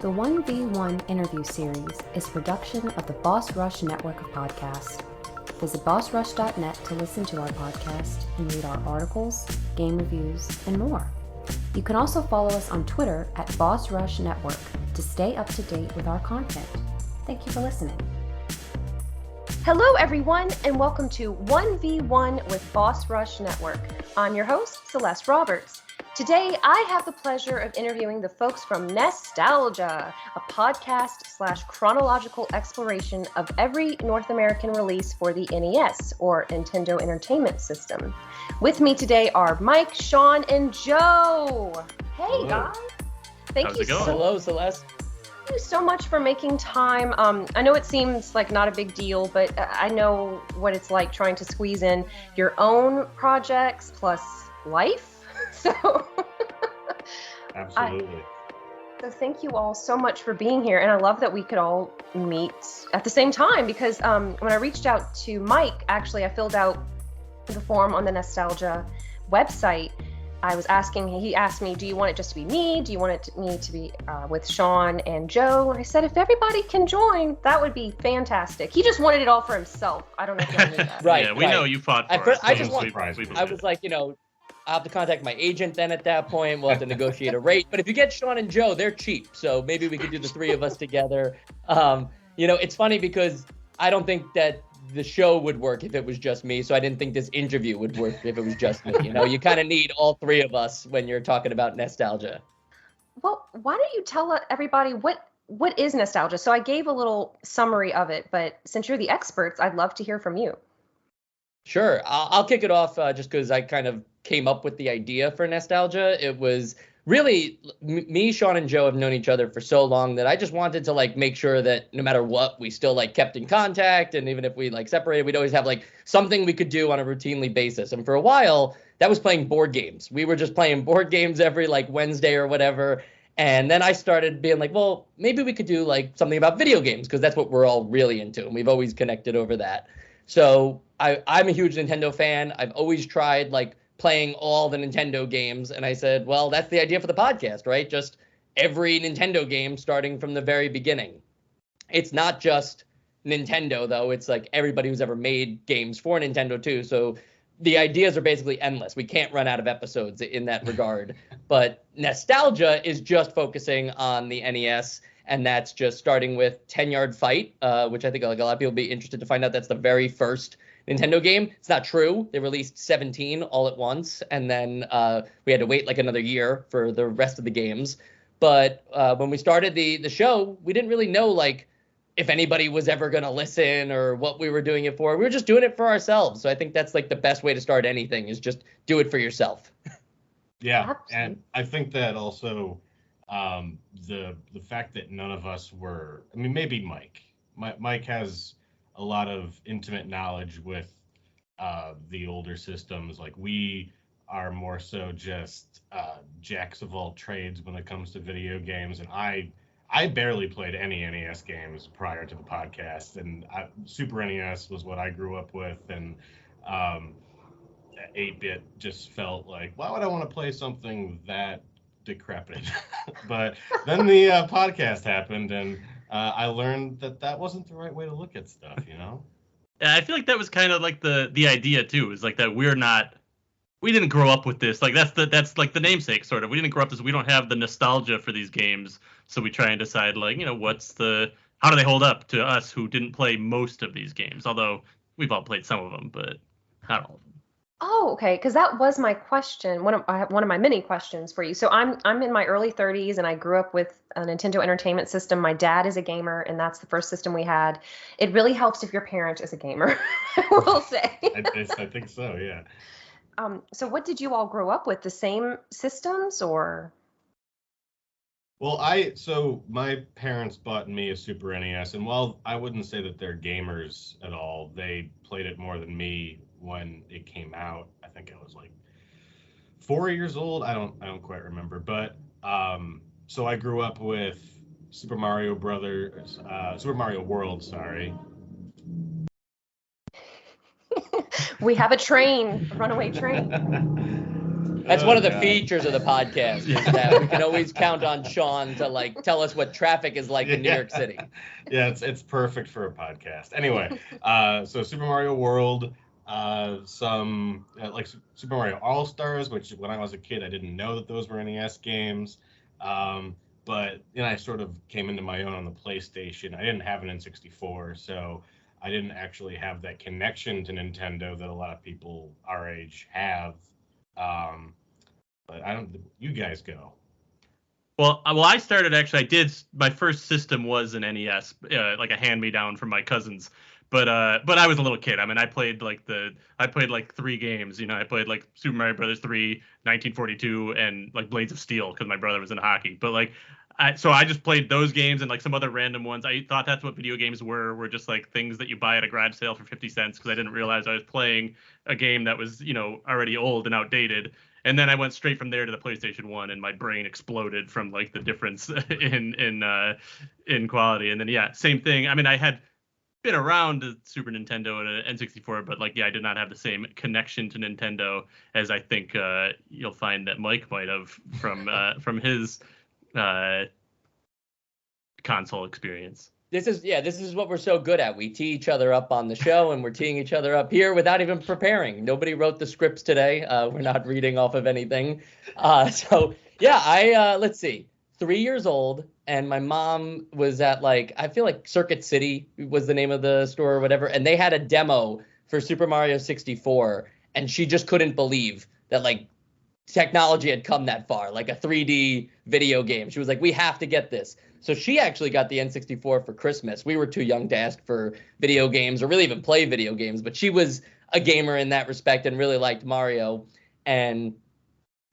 The 1v1 interview series is a production of the Boss Rush network of podcasts. Visit bossrush.net to listen to our podcast and read our articles, game reviews, and more. You can also follow us on Twitter at Boss Rush Network to stay up to date with our content. Thank you for listening. Hello, everyone, and welcome to 1v1 with Boss Rush Network. I'm your host, Celeste Roberts. Today, I have the pleasure of interviewing the folks from NEStalgia, a podcast/chronological exploration of every North American release for the NES, or Nintendo Entertainment System. With me today are Mike, Sean, and Joe. Hey, Hello. guys. Thank you Hello, Celeste. Thank you so much for making time. I know it seems like not a big deal, but I know what it's like trying to squeeze in your own projects plus life. So Absolutely. So thank you all so much for being here. And I love that we could all meet at the same time because when I reached out to Mike, actually, I filled out the form on the NEStalgia website. I was asking, he asked me, do you want it just to be me? Do you want me to be with Sean and Joe? And I said, if everybody can join, that would be fantastic. He just wanted it all for himself. I don't know if you knew that. Right. Yeah, we know you fought for it. I just want. We I was like, I'll have to contact my agent then at that point. We'll have to negotiate a rate. But if you get Sean and Joe, they're cheap. So maybe we could do the three of us together. It's funny because I don't think that the show would work if it was just me. So I didn't think this interview would work if it was just me. You kind of need all three of us when you're talking about NEStalgia. Well, why don't you tell everybody what is NEStalgia? So I gave a little summary of it, but since you're the experts, I'd love to hear from you. Sure. I'll kick it off just because I kind of came up with the idea for NEStalgia. It was really me, Sean, and Joe have known each other for so long that I just wanted to make sure that no matter what, we still kept in contact. And even if we separated, we'd always have something we could do on a routinely basis. And for a while, that was playing board games. We were just playing board games every Wednesday or whatever. And then I started being well, maybe we could do something about video games because that's what we're all really into. And we've always connected over that. So I'm a huge Nintendo fan. I've always tried playing all the Nintendo games. And I said, well, that's the idea for the podcast, right? Just every Nintendo game starting from the very beginning. It's not just Nintendo, though. It's everybody who's ever made games for Nintendo, too. So the ideas are basically endless. We can't run out of episodes in that regard. But NEStalgia is just focusing on the NES. And that's just starting with 10-Yard Fight, which I think a lot of people will be interested to find out that's the very first Nintendo game. It's not true. They released 17 all at once, and then we had to wait another year for the rest of the games. But when we started the show, we didn't really know if anybody was ever going to listen or what we were doing it for. We were just doing it for ourselves. So I think that's the best way to start anything is just do it for yourself. Yeah, Absolutely. and I think that also the fact that none of us were, maybe Mike. Mike has a lot of intimate knowledge with the older systems. We are more so just jacks of all trades when it comes to video games, and I barely played any NES games prior to the podcast, and Super NES was what I grew up with, and 8-bit just felt why would I want to play something that decrepit? But then the podcast happened, and I learned that wasn't the right way to look at stuff, Yeah, I feel that was kind of the idea too, is that we didn't grow up with this. That's the namesake sort of. We didn't grow up with this. We don't have the nostalgia for these games, so we try and decide how do they hold up to us who didn't play most of these games? Although we've all played some of them, but not all of them. Oh, okay. Because that was my question. One of my many questions for you. So I'm in my early 30s, and I grew up with a Nintendo Entertainment System. My dad is a gamer, and that's the first system we had. It really helps if your parent is a gamer, I will say. I think so, yeah. So what did you all grow up with? The same systems, or? Well, so my parents bought me a Super NES, and while I wouldn't say that they're gamers at all, they played it more than me when it came out. I think I was 4 years old. I don't quite remember, but so I grew up with Super Mario World, sorry. We have a runaway train. That's one of the God. features of the podcast is that we can always count on Sean to like tell us what traffic is like in New York City. Yeah, it's perfect for a podcast. Anyway, so Super Mario World, some like Super Mario All Stars, which when I was a kid I didn't know that those were NES games. But then I sort of came into my own on the PlayStation. I didn't have an N64, so I didn't actually have that connection to Nintendo that a lot of people our age have. But I don't. You guys go. Well, I started actually. I did. My first system was an NES, like a hand-me-down from my cousins. But I was a little kid. I mean, I played like 3 games. You know, I played like Super Mario Brothers 3, 1942, and like Blades of Steel because my brother was in hockey. But like, so I just played those games and like some other random ones. I thought that's what video games were just like things that you buy at a garage sale for 50 cents because I didn't realize I was playing a game that was, you know, already old and outdated. And then I went straight from there to the PlayStation 1, and my brain exploded from like the difference in quality. And then yeah, same thing. I mean, I had been around the Super Nintendo and an N64, but like yeah, I did not have the same connection to Nintendo as I think you'll find that Mike might have from his console experience. This is what we're so good at. We tee each other up on the show, and we're teeing each other up here without even preparing. Nobody wrote the scripts today. We're not reading off of anything. So yeah, let's see, 3 years old, and my mom was at like, I feel like Circuit City was the name of the store or whatever, and they had a demo for Super Mario 64, and she just couldn't believe that like technology had come that far, like a 3D video game. She was like, we have to get this. So she actually got the N64 for Christmas. We were too young to ask for video games or really even play video games, but she was a gamer in that respect and really liked Mario. And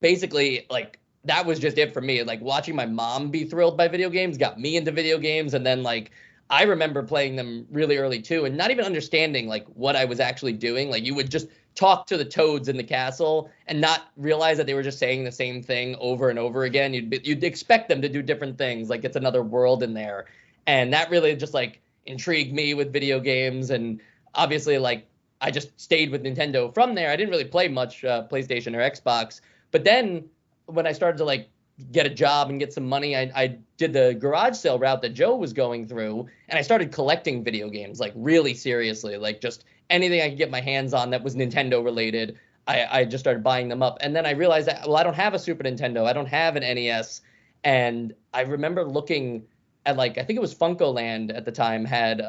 basically, like, that was just it for me. Like, watching my mom be thrilled by video games got me into video games. And then, like, I remember playing them really early too and not even understanding, like, what I was actually doing. Like, you would just talk to the toads in the castle and not realize that they were just saying the same thing over and over again. You'd expect them to do different things, like it's another world in there. And that really just like intrigued me with video games. And obviously, like, I just stayed with Nintendo from there. I didn't really play much PlayStation or Xbox. But then when I started to like get a job and get some money, I did the garage sale route that Joe was going through, and I started collecting video games, like really seriously, like just anything I could get my hands on that was Nintendo related. I just started buying them up. And then I realized that, well, I don't have a Super Nintendo. I don't have an NES. And I remember looking at, like, I think it was Funkoland at the time had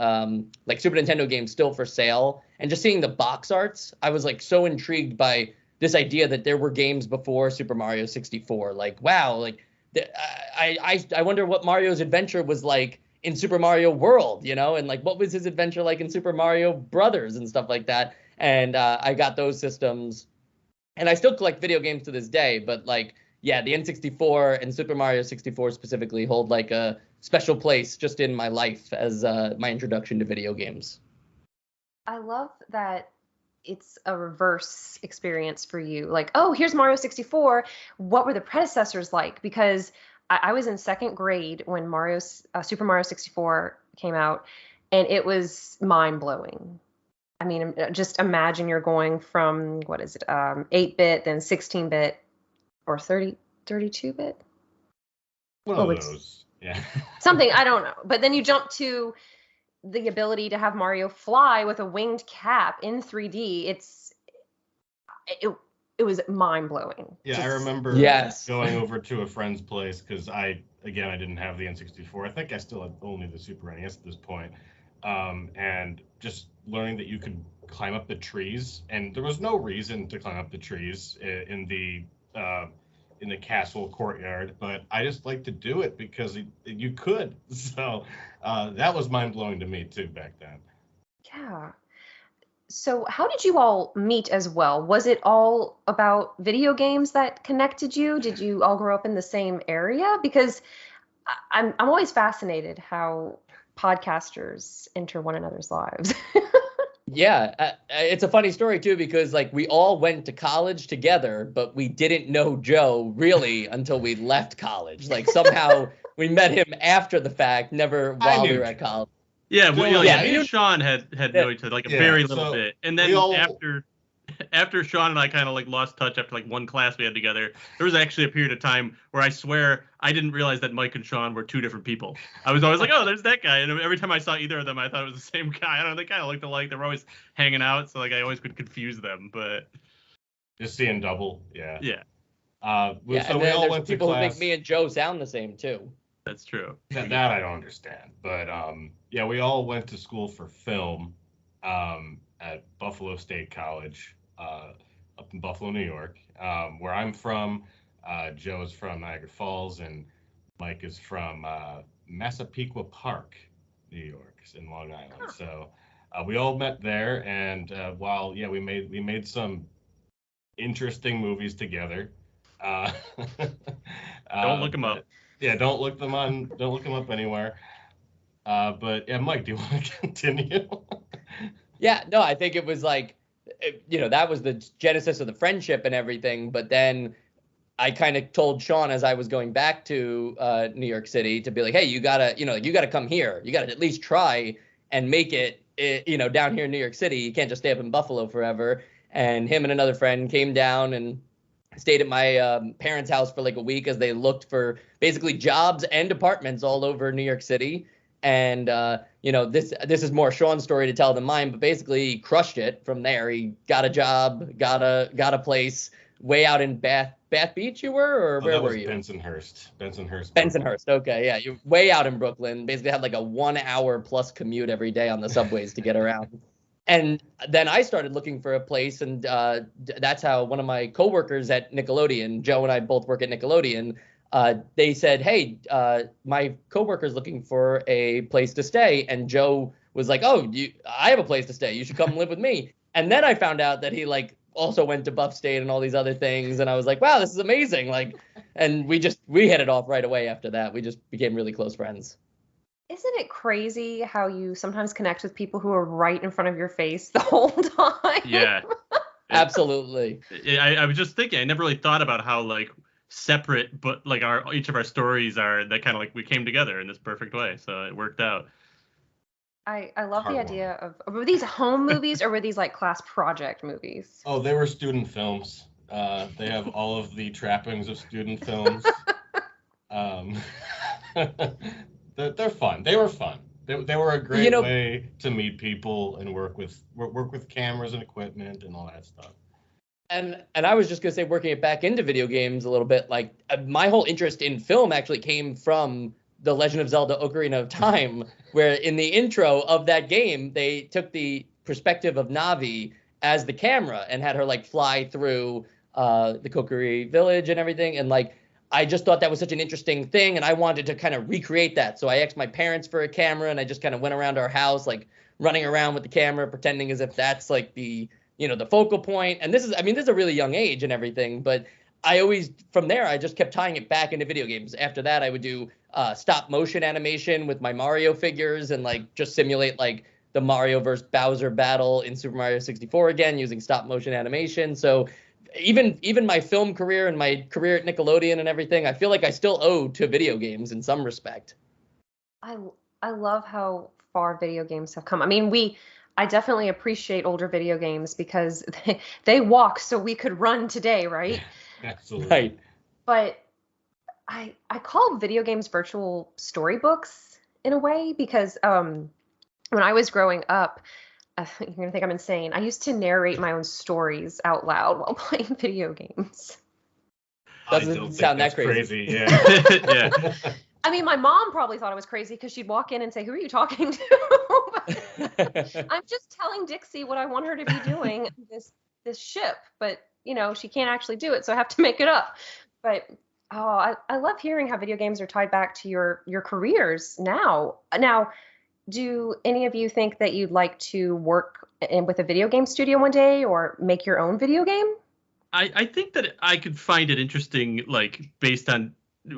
like Super Nintendo games still for sale. And just seeing the box arts, I was like so intrigued by this idea that there were games before Super Mario 64. Like, wow, like I wonder what Mario's adventure was like in Super Mario World, you know, and like what was his adventure like in Super Mario Brothers and stuff like that. And I got those systems, and I still collect video games to this day. But like, yeah, the N64 and Super Mario 64 specifically hold like a special place just in my life as my introduction to video games. I love that it's a reverse experience for you. Like, oh, here's Mario 64. What were the predecessors like? Because I was in second grade when Super Mario 64 came out, and it was mind-blowing. I mean, just imagine you're going from, 8-bit, then 16-bit, or 32-bit? One of those, yeah. Something, I don't know. But then you jump to the ability to have Mario fly with a winged cap in 3D. It was mind-blowing. Yeah, I remember going over to a friend's place because I didn't have the N64. I think I still had only the Super NES at this point. And just learning that you could climb up the trees, and there was no reason to climb up the trees in the castle courtyard, but I just like to do it because you could. So that was mind-blowing to me too back then. Yeah. So how did you all meet as well? Was it all about video games that connected you? Did you all grow up in the same area? Because I'm always fascinated how podcasters enter one another's lives. Yeah, it's a funny story too, because like we all went to college together, but we didn't know Joe really until we left college. Like somehow we met him after the fact, never while we were at college. Yeah, me and Sean had known each other like a very little bit, and then after Sean and I kind of like lost touch after like one class we had together, there was actually a period of time where I swear I didn't realize that Mike and Sean were two different people. I was always like, oh, there's that guy. And every time I saw either of them, I thought it was the same guy. I don't know, they kind of looked alike. They were always hanging out. So like I always could confuse them. But Just seeing double. Yeah. yeah, So we and all then went there's to people who class. make me and Joe sound the same too. that's true. That I don't understand. But yeah, we all went to school for film at Buffalo State College up in Buffalo, New York, where I'm from. Joe is from Niagara Falls, and Mike is from Massapequa Park, New York, in Long Island. So we all met there, and while we made some interesting movies together. Don't look them up. Yeah, don't look them up anywhere. But yeah, Mike, do you want to continue? Yeah, no, I think it was like, that was the genesis of the friendship and everything. But then I kind of told Sean as I was going back to New York City to be like, hey, you gotta come here. You gotta at least try and make it, down here in New York City. You can't just stay up in Buffalo forever. And him and another friend came down and stayed at my parents' house for like a week as they looked for basically jobs and apartments all over New York City. And this is more Sean's story to tell than mine, but basically he crushed it from there. He got a job, got a place way out in Bath Beach. You were, or where were you? Bensonhurst. Okay, yeah, you're way out in Brooklyn. Basically had like a 1 hour plus commute every day on the subways to get around. And then I started looking for a place, and that's how one of my coworkers at Nickelodeon, Joe and I both work at Nickelodeon, they said, hey, my coworker's looking for a place to stay. And Joe was like, oh, I have a place to stay. You should come live with me. And then I found out that he like also went to Buff State and all these other things. And I was like, wow, this is amazing. Like, and we hit it off right away after that. We just became really close friends. Isn't it crazy how you sometimes connect with people who are right in front of your face the whole time? Yeah. Absolutely. I was just thinking, I never really thought about how like separate, but like each of our stories are that kind of like we came together in this perfect way. So it worked out. I love the idea of, were these home movies or were these like class project movies? Oh, they were student films. They have all of the trappings of student films. They're fun. They were fun. They were a great way to meet people and work with cameras and equipment and all that stuff. And I was just gonna say, working it back into video games a little bit, like my whole interest in film actually came from The Legend of Zelda: Ocarina of Time, where in the intro of that game they took the perspective of Navi as the camera and had her like fly through the Kokiri village and everything, and like I just thought that was such an interesting thing, and I wanted to kind of recreate that. So I asked my parents for a camera, and I just kind of went around our house like running around with the camera, pretending as if that's like the focal point. And this is a really young age and everything, but I always, from there, I just kept tying it back into video games. After that, I would do stop motion animation with my Mario figures and like just simulate like the Mario versus Bowser battle in Super Mario 64 again using stop motion animation. So even my film career and my career at Nickelodeon and everything, I feel like I still owe to video games in some respect. I love how far video games have come. I mean, I definitely appreciate older video games because they walk so we could run today, right? Absolutely. Right. But I call video games virtual storybooks in a way because when I was growing up, you're going to think I'm insane. I used to narrate my own stories out loud while playing video games. Doesn't sound that crazy. Yeah. Yeah. I mean, my mom probably thought I was crazy because she'd walk in and say, who are you talking to? I'm just telling Dixie what I want her to be doing this ship. But, she can't actually do it, so I have to make it up. But, I love hearing how video games are tied back to your careers now. Now, do any of you think that you'd like to work with a video game studio one day or make your own video game? I think that I could find it interesting, like based on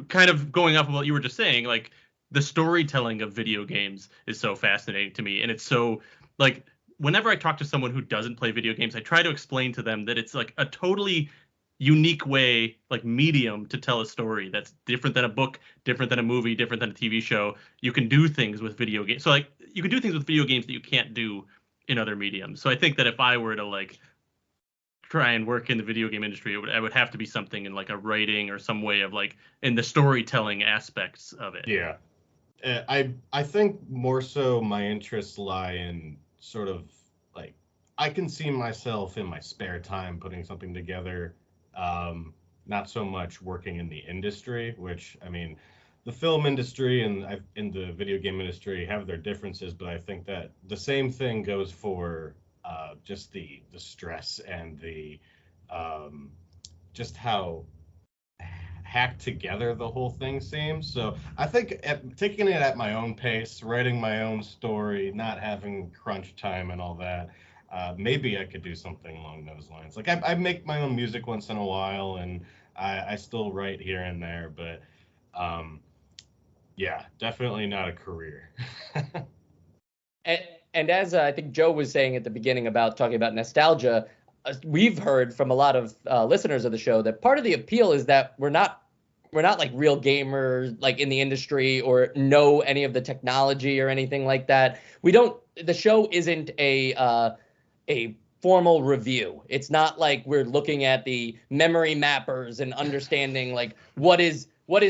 kind of going off of what you were just saying, like the storytelling of video games is so fascinating to me. And it's so like whenever I talk to someone who doesn't play video games, I try to explain to them that it's like a totally unique way, like medium to tell a story that's different than a book, different than a movie, different than a TV show. You can do things with video games. So like you can do things with video games that you can't do in other mediums. So I think that if I were to like try and work in the video game industry, I would have to be something in like a writing or some way of like in the storytelling aspects of it. Yeah. I think more so my interests lie in sort of like I can see myself in my spare time putting something together, not so much working in the industry, which I mean, the film industry and in the video game industry have their differences, but I think that the same thing goes for just the stress and the just how hacked together the whole thing seems. So I think taking it at my own pace, writing my own story, not having crunch time and all that, maybe I could do something along those lines. Like I make my own music once in a while, and I still write here and there, but yeah, definitely not a career. And as I think Joe was saying at the beginning about talking about nostalgia, we've heard from a lot of listeners of the show that part of the appeal is that we're not like real gamers like in the industry or know any of the technology or anything like that. The show isn't a formal review. It's not like we're looking at the memory mappers and understanding like what is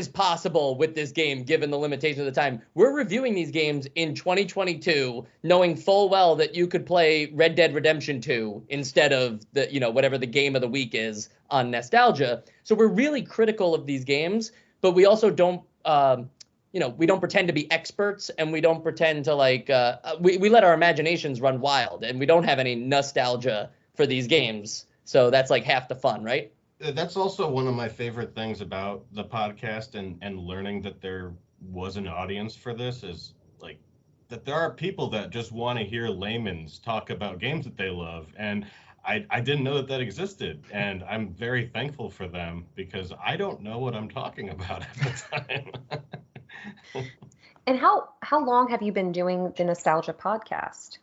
possible with this game given the limitation of the time. We're reviewing these games in 2022, knowing full well that you could play Red Dead Redemption 2 instead of the, whatever the game of the week is on Nostalgia. So we're really critical of these games, but we also don't, we don't pretend to be experts, and we don't pretend to like, we let our imaginations run wild, and we don't have any nostalgia for these games. So that's like half the fun, right? That's also one of my favorite things about the podcast and learning that there was an audience for this is like that there are people that just want to hear layman's talk about games that they love. And I didn't know that existed. And I'm very thankful for them because I don't know what I'm talking about at the time. And how long have you been doing the Nostalgia podcast?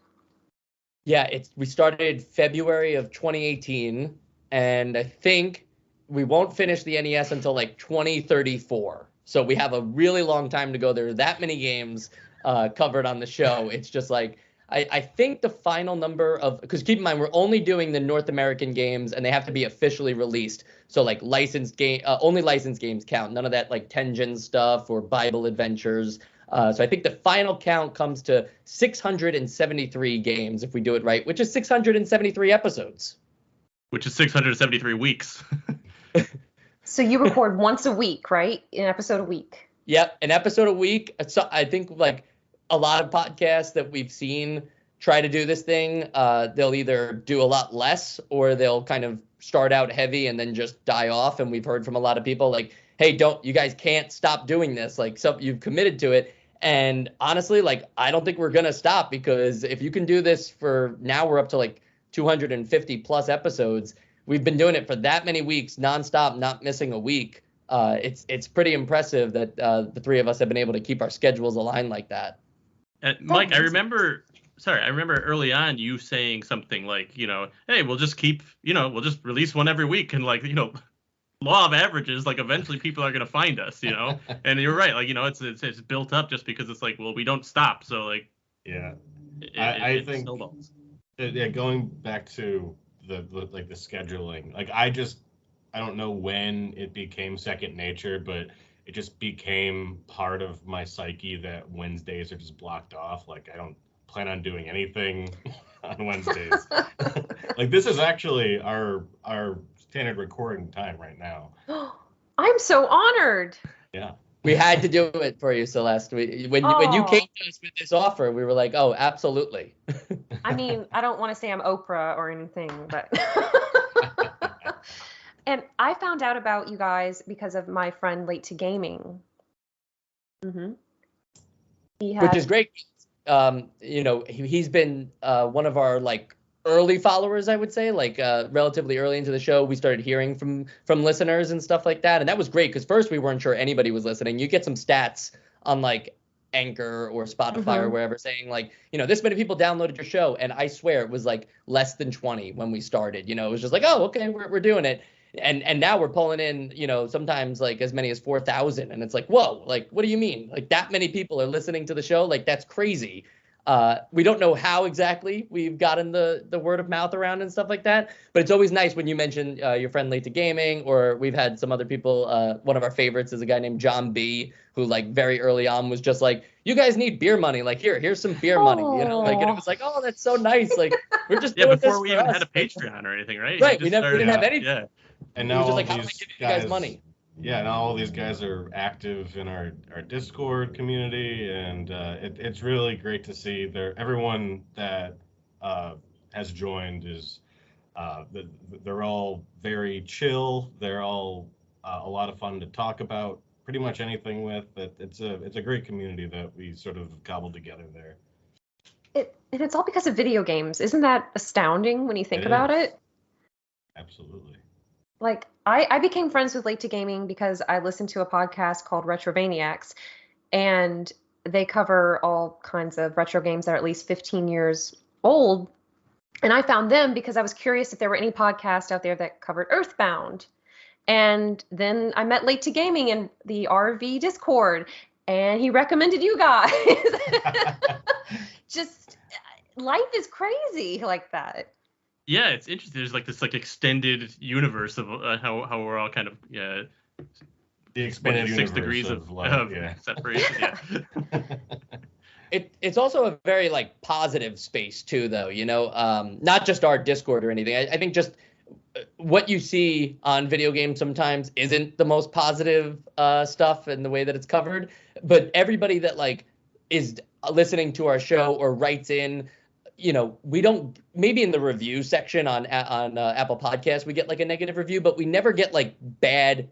Yeah, we started February of 2018, and I think we won't finish the NES until like 2034. So we have a really long time to go. There are that many games covered on the show. It's just like, I think the final number of, because keep in mind, we're only doing the North American games and they have to be officially released. So like licensed game, only licensed games count. None of that like Tengen stuff or Bible Adventures. So I think the final count comes to 673 games if we do it right, which is 673 episodes. Which is 673 weeks. So you record once a week, right? An episode a week. Yep, an episode a week. So I think like a lot of podcasts that we've seen try to do this thing, they'll either do a lot less or they'll kind of start out heavy and then just die off. And we've heard from a lot of people like, hey, you guys can't stop doing this. Like, so you've committed to it. And honestly, like, I don't think we're going to stop, because if you can do this for now, we're up to like 250 plus episodes. We've been doing it for that many weeks, nonstop, not missing a week. It's pretty impressive that the three of us have been able to keep our schedules aligned like that. Mike, I remember early on you saying something like, hey, we'll just release one every week, and like, law of averages, like eventually people are going to find us, and you're right. Like, it's built up just because it's like, well, we don't stop. So like, yeah, I think snowballs. Yeah, going back to the scheduling, like I don't know when it became second nature, but it just became part of my psyche that Wednesdays are just blocked off. Like I don't plan on doing anything on Wednesdays. Like this is actually our standard recording time right now. I'm so honored. Yeah. We had to do it for you, Celeste. When you came to us with this offer, we were like, oh, absolutely. I mean, I don't want to say I'm Oprah or anything, but and I found out about you guys because of my friend Late to Gaming. Mm-hmm. Which is great. He's been one of our like early followers, I would say, like relatively early into the show. We started hearing from listeners and stuff like that, and that was great because first we weren't sure anybody was listening. You get some stats on like Anchor or Spotify or wherever saying like, this many people downloaded your show, and I swear it was like less than 20 when we started. It was just like, oh, okay, we're doing it. And now we're pulling in, sometimes like as many as 4,000. And it's like, whoa, like, what do you mean? Like that many people are listening to the show? Like, that's crazy. We don't know how exactly we've gotten the word of mouth around and stuff like that, but it's always nice when you mention your friend Late to Gaming, or we've had some other people. One of our favorites is a guy named John B, who like very early on was just like, you guys need beer money. Like, here's some beer money, you know, like, and it was like, oh, that's so nice. Like, we're just doing before this we for even us. had a Patreon or anything, right? Right. You We just didn't have anything. Yeah. And It now was just all like, how do I these give you guys money? Yeah, now all these guys are active in our Discord community, and it's really great to see. Everyone that has joined is they're all very chill. They're all a lot of fun to talk about pretty much anything with. It's a great community that we sort of cobbled together there. And it's all because of video games. Isn't that astounding when you think about it? Absolutely. Like, I became friends with Late to Gaming because I listened to a podcast called Retrovaniacs, and they cover all kinds of retro games that are at least 15 years old. And I found them because I was curious if there were any podcasts out there that covered Earthbound. And then I met Late to Gaming in the RV Discord, and he recommended you guys. Just life is crazy like that. Yeah, it's interesting. There's like this like extended universe of how we're all kind of the expanded 6 degrees of separation. Yeah. It's also a very like positive space too, though. You know, not just our Discord or anything. I think just what you see on video games sometimes isn't the most positive stuff and the way that it's covered. But everybody that like is listening to our show or writes in, you know, we don't, maybe in the review section on Apple Podcasts, we get like a negative review, but we never get like bad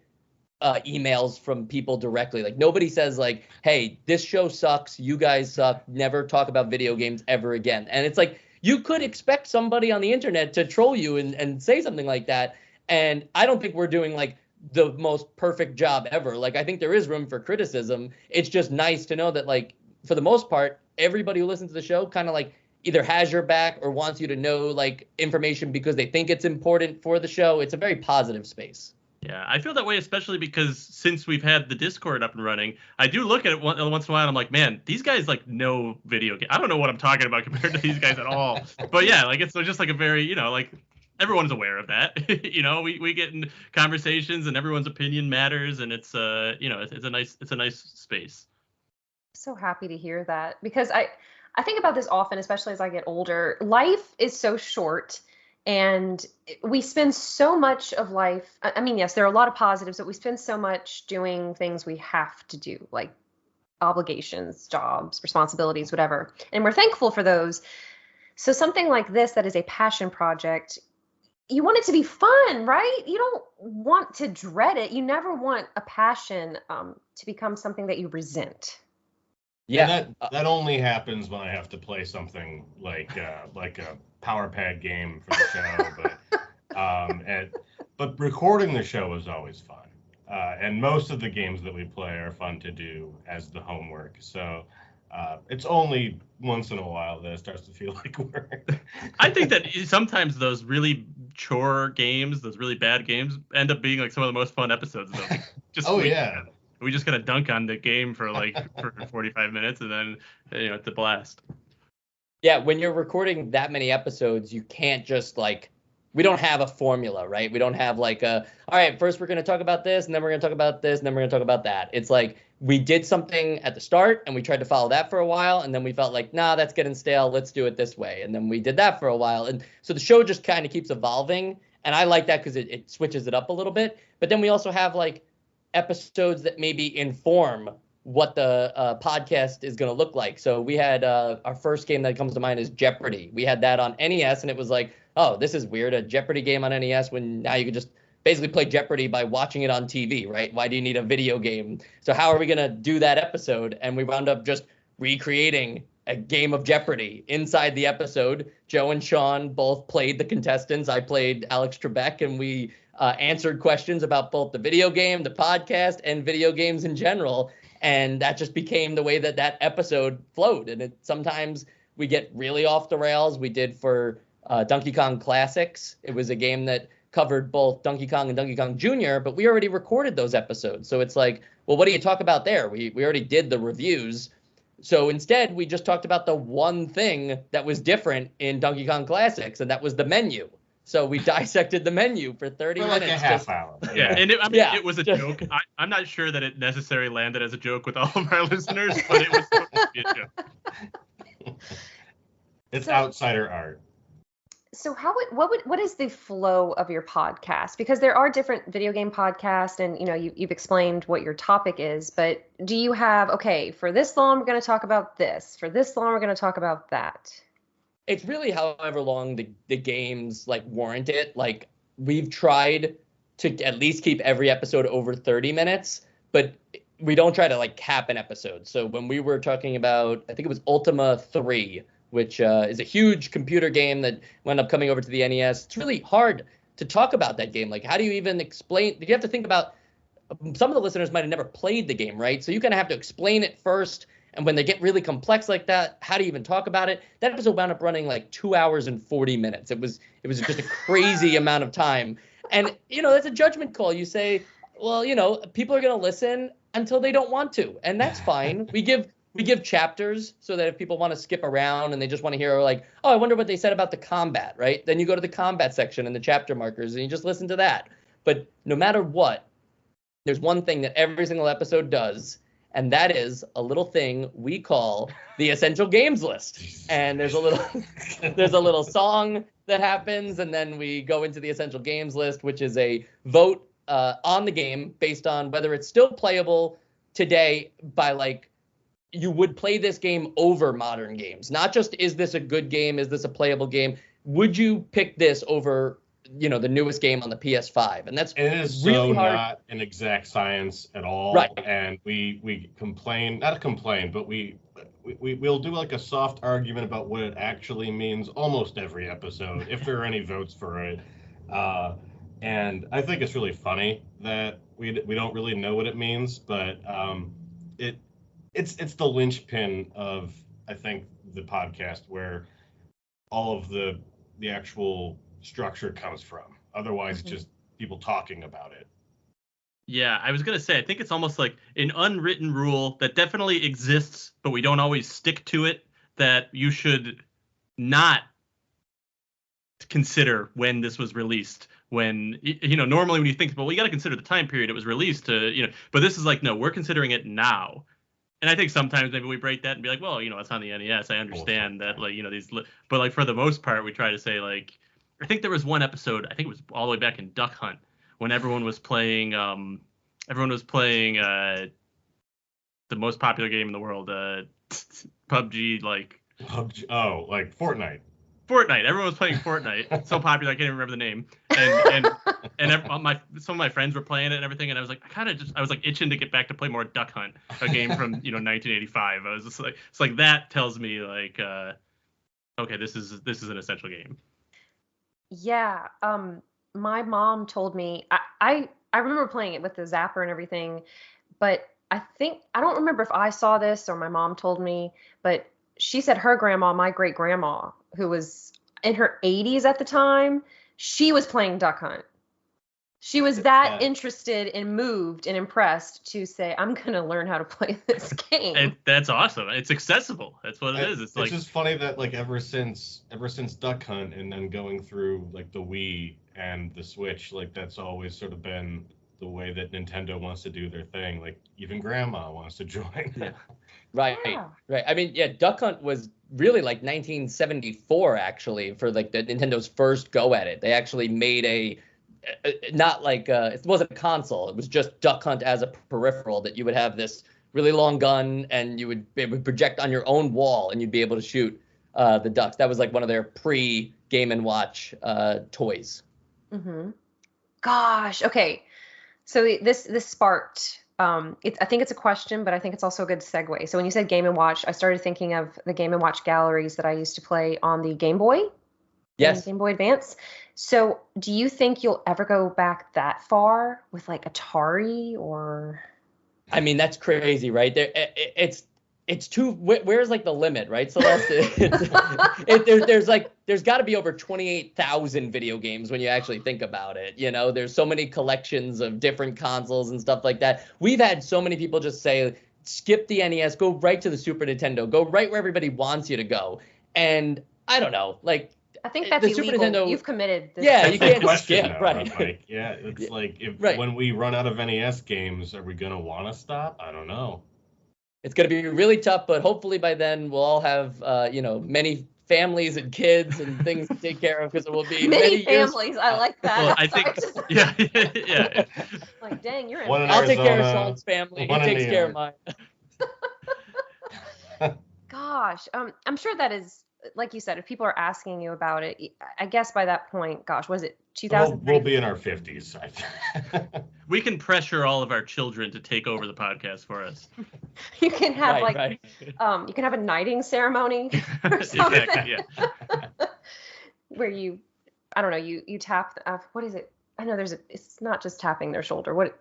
emails from people directly. Like nobody says like, hey, this show sucks. You guys suck. Never talk about video games ever again. And it's like, you could expect somebody on the internet to troll you and say something like that. And I don't think we're doing like the most perfect job ever. Like, I think there is room for criticism. It's just nice to know that like, for the most part, everybody who listens to the show kind of like either has your back or wants you to know like information because they think it's important for the show. It's a very positive space. Yeah, I feel that way, especially because since we've had the Discord up and running, I do look at it once in a while and I'm like, man, these guys like know video game. I don't know what I'm talking about compared to these guys at all. But yeah, like it's just like a very, you know, like everyone's aware of that. You know, we get in conversations and everyone's opinion matters, and it's you know, it's a nice space. So happy to hear that, because I think about this often, especially as I get older. Life is so short, and we spend so much of life. I mean, yes, there are a lot of positives, but we spend so much doing things we have to do, like obligations, jobs, responsibilities, whatever. And we're thankful for those. So something like this that is a passion project, you want it to be fun, right? You don't want to dread it. You never want a passion to become something that you resent. Yeah, that only happens when I have to play something like a power pad game for the show. But recording the show is always fun, and most of the games that we play are fun to do as the homework. So it's only once in a while that it starts to feel like work. I think that sometimes those really chore games, those really bad games, end up being like some of the most fun episodes of them. We just gotta dunk on the game for 45 minutes, and then you know it's a blast. Yeah, when you're recording that many episodes, you can't just like, we don't have a formula, right? We don't have like all right, first we're gonna talk about this, and then we're gonna talk about this, and then we're gonna talk about that. It's like we did something at the start, and we tried to follow that for a while, and then we felt like, nah, that's getting stale. Let's do it this way, and then we did that for a while, and so the show just kind of keeps evolving, and I like that because it switches it up a little bit. But then we also have like episodes that maybe inform what the podcast is going to look like. So we had our first game that comes to mind is Jeopardy. We had that on NES, and it was like, oh, this is weird, a Jeopardy game on NES when now you can just basically play Jeopardy by watching it on TV, right? Why do you need a video game? So how are we going to do that episode? And we wound up just recreating a game of Jeopardy inside the episode. Joe and Sean both played the contestants. I played Alex Trebek, and we answered questions about both the video game, the podcast, and video games in general. And that just became the way that episode flowed. And sometimes we get really off the rails. We did for Donkey Kong Classics. It was a game that covered both Donkey Kong and Donkey Kong Jr., but we already recorded those episodes. So it's like, well, what do you talk about there? We already did the reviews. So instead, we just talked about the one thing that was different in Donkey Kong Classics, and that was the menu. So we dissected the menu for 30 For minutes. like a half hour. Yeah, and it was a just- joke. I'm not sure that it necessarily landed as a joke with all of our listeners, but it was supposed to be a joke. It's So- outsider art. So what is the flow of your podcast? Because there are different video game podcasts, and you've explained what your topic is, but do you have, okay, for this long we're going to talk about this, for this long we're going to talk about that? It's really however long the games like warrant it. Like we've tried to at least keep every episode over 30 minutes, but we don't try to like cap an episode. So when we were talking about, I think it was Ultima 3, which is a huge computer game that wound up coming over to the NES. It's really hard to talk about that game. Like, how do you even explain? You have to think about, some of the listeners might have never played the game, right? So you kind of have to explain it first. And when they get really complex like that, how do you even talk about it? That episode wound up running like 2 hours and 40 minutes. It was just a crazy amount of time. And, that's a judgment call. You say, well, people are going to listen until they don't want to. And that's fine. We give chapters so that if people want to skip around and they just want to hear like, oh, I wonder what they said about the combat, right? Then you go to the combat section and the chapter markers and you just listen to that. But no matter what, there's one thing that every single episode does, and that is a little thing we call the essential games list. And there's a little song that happens, and then we go into the essential games list, which is a vote on the game based on whether it's still playable today by like, you would play this game over modern games. Not just, is this a good game? Is this a playable game? Would you pick this over, the newest game on the PS5? And it is really so hard. not an exact science at all. Right. And we complain, not complain, but we'll do like a soft argument about what it actually means almost every episode, if there are any votes for it. And I think it's really funny that we don't really know what it means, but it's the linchpin of, I think, the podcast where all of the actual structure comes from. Otherwise, it's just people talking about it. Yeah, I was going to say, I think it's almost like an unwritten rule that definitely exists, but we don't always stick to it, that you should not consider when this was released. When, normally when you think, well, you got to consider the time period it was released to, but this is like, no, we're considering it now. And I think sometimes maybe we break that and be like, well, it's on the NES. I understand that, like, but like for the most part, we try to say, like, I think there was one episode, I think it was all the way back in Duck Hunt, when everyone was playing the most popular game in the world, PUBG, like PUBG, like Fortnite. Everyone was playing Fortnite. It's so popular, I can't even remember the name. And some of my friends were playing it and everything, and I was like, I was like itching to get back to play more Duck Hunt, a game from 1985. I was just like, it's like that tells me like, okay, this is an essential game. Yeah. My mom told me, I remember playing it with the zapper and everything, but I don't remember if I saw this or my mom told me, but she said her grandma, my great grandma, who was in her 80s at the time, she was playing Duck Hunt. She was that interested and moved and impressed to say, I'm going to learn how to play this game. And that's awesome. It's accessible. That's what it is. It's like, just funny that like ever since Duck Hunt and then going through like the Wii and the Switch, like that's always sort of been the way that Nintendo wants to do their thing. Like even grandma wants to join. Yeah. Right. I mean, yeah, Duck Hunt was really like 1974 actually for like the Nintendo's first go at it. They actually made not like it wasn't a console. It was just Duck Hunt as a peripheral that you would have this really long gun and it would project on your own wall and you'd be able to shoot the ducks. That was like one of their pre-Game and Watch toys. Mm-hmm. Gosh. Okay. So this sparked. I think it's a question, but I think it's also a good segue. So when you said Game and Watch, I started thinking of the Game and Watch galleries that I used to play on the Game Boy. Yes. Game Boy Advance. So do you think you'll ever go back that far with like Atari or? I mean, that's crazy, right? It's too. Where's like the limit, right? So there's got to be over 28,000 video games when you actually think about it. There's so many collections of different consoles and stuff like that. We've had so many people just say, skip the NES, go right to the Super Nintendo, go right where everybody wants you to go. And I don't know, like I think that's the Super illegal. Nintendo. You've committed this. Yeah, That's you the can't question skip, now, right? Mike? Yeah, it's like Right. when we run out of NES games, are we gonna want to stop? I don't know. It's going to be really tough, but hopefully by then we'll all have, many families and kids and things to take care of, because it will be Many years. families. I like that. Well, I Sorry, think, just- yeah. like, dang, you're in. One in I'll take care of Arizona, Sean's family. He one in takes New care of York. mine. Gosh, I'm sure that is, like you said, if people are asking you about it, I guess by that point, gosh, was it We'll 2003? be in our 50s. I think. We can pressure all of our children to take over the podcast for us. You can have Right. you can have a knighting ceremony or something Exactly, yeah. where you, I don't know, you tap. What is it? I know it's not just tapping their shoulder. What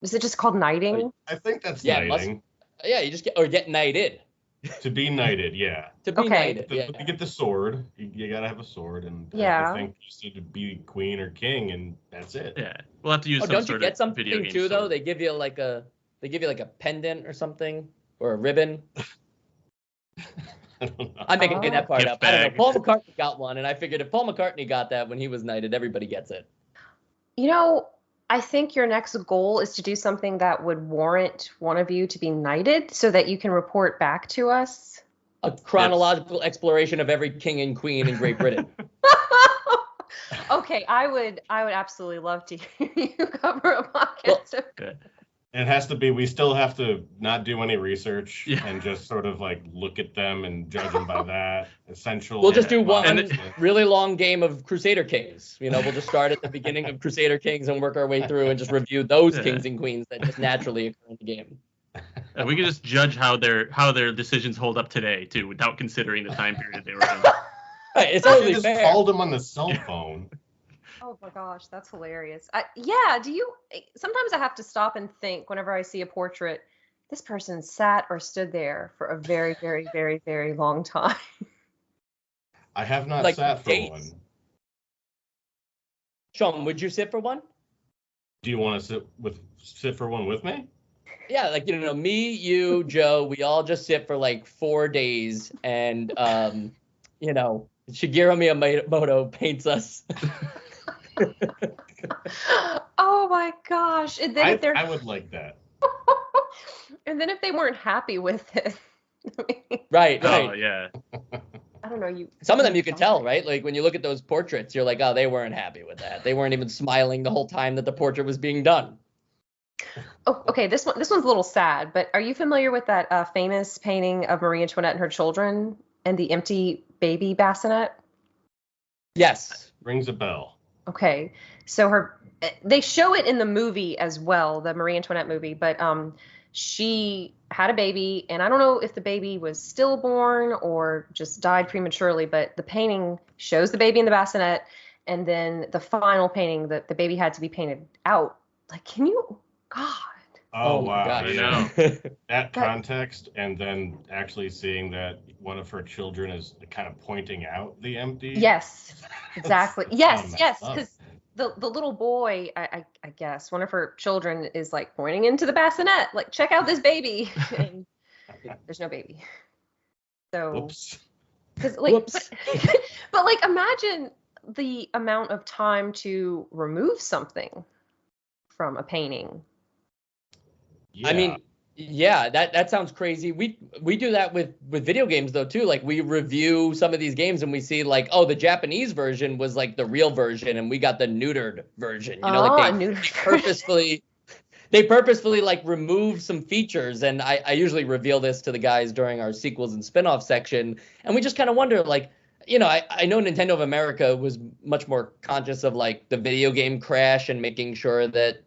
is it? Just called knighting? I think that's Yeah, it must- knighting. Yeah, you just get knighted. To be knighted, yeah. To be Okay. knighted, You yeah. get the sword. You gotta have a sword, and Yeah. I think you just need to be queen or king, and that's it. Yeah, we'll have to use Oh, some don't you sort get of something video game too, though? sword. They give you like a pendant or something, or a ribbon. I don't know. I'm making that part Gift up. I don't bag. know. Paul McCartney got one, and I figured if Paul McCartney got that when he was knighted, everybody gets it. You know, I think your next goal is to do something that would warrant one of you to be knighted so that you can report back to us. A chronological exploration of every king and queen in Great Britain. Okay, I would absolutely love to hear you cover a podcast. It has to be. We still have to not do any research Yeah. and just sort of like look at them and judge them by that. Essential. We'll just do one knowledge. really long game of Crusader Kings. We'll just start at the beginning of Crusader Kings and work our way through and just review those Yeah. kings and queens that just naturally occur in the game. And we can just judge how their decisions hold up today too, without considering the time period they were in. Right, it's I totally just fair. called him on the cell phone. Oh my gosh, that's hilarious. Yeah, sometimes I have to stop and think whenever I see a portrait, this person sat or stood there for a very, very, very, very long time. I have not Like sat for days. one. Sean, would you sit for one? Do you want to sit for one with me? Yeah, me, you, Joe, we all just sit for like 4 days, and Shigeru Miyamoto paints us. Oh my gosh. And then I would like that. and then if they weren't happy with it. Right. Oh yeah. I don't know, Some of them you could tell, right? Like when you look at those portraits, you're like, oh, they weren't happy with that. They weren't even smiling the whole time that the portrait was being done. Oh, okay. This one's a little sad, but are you familiar with that famous painting of Marie Antoinette and her children and the empty baby bassinet? Yes. Rings a bell. Okay, so they show it in the movie as well, the Marie Antoinette movie, but she had a baby, and I don't know if the baby was stillborn or just died prematurely, but the painting shows the baby in the bassinet, and then the final painting, the baby had to be painted out. Like, can you, God. Oh, my wow. gosh. Yeah. I That context, and then actually seeing that one of her children is kind of pointing out the empty. Yes, exactly. That's Yes, kinda yes, messed up. because the little boy, I guess, one of her children is like pointing into the bassinet, like, check out this baby. And there's no baby. So, Whoops. because like, Whoops. but like, imagine the amount of time to remove something from a painting. Yeah. I mean, yeah, that sounds crazy. We do that with video games though too. Like we review some of these games and we see like, oh, the Japanese version was like the real version and we got the neutered version. Like they purposefully like remove some features. And I usually reveal this to the guys during our sequels and spin-off section. And we just kind of wonder like, I know Nintendo of America was much more conscious of like the video game crash and making sure that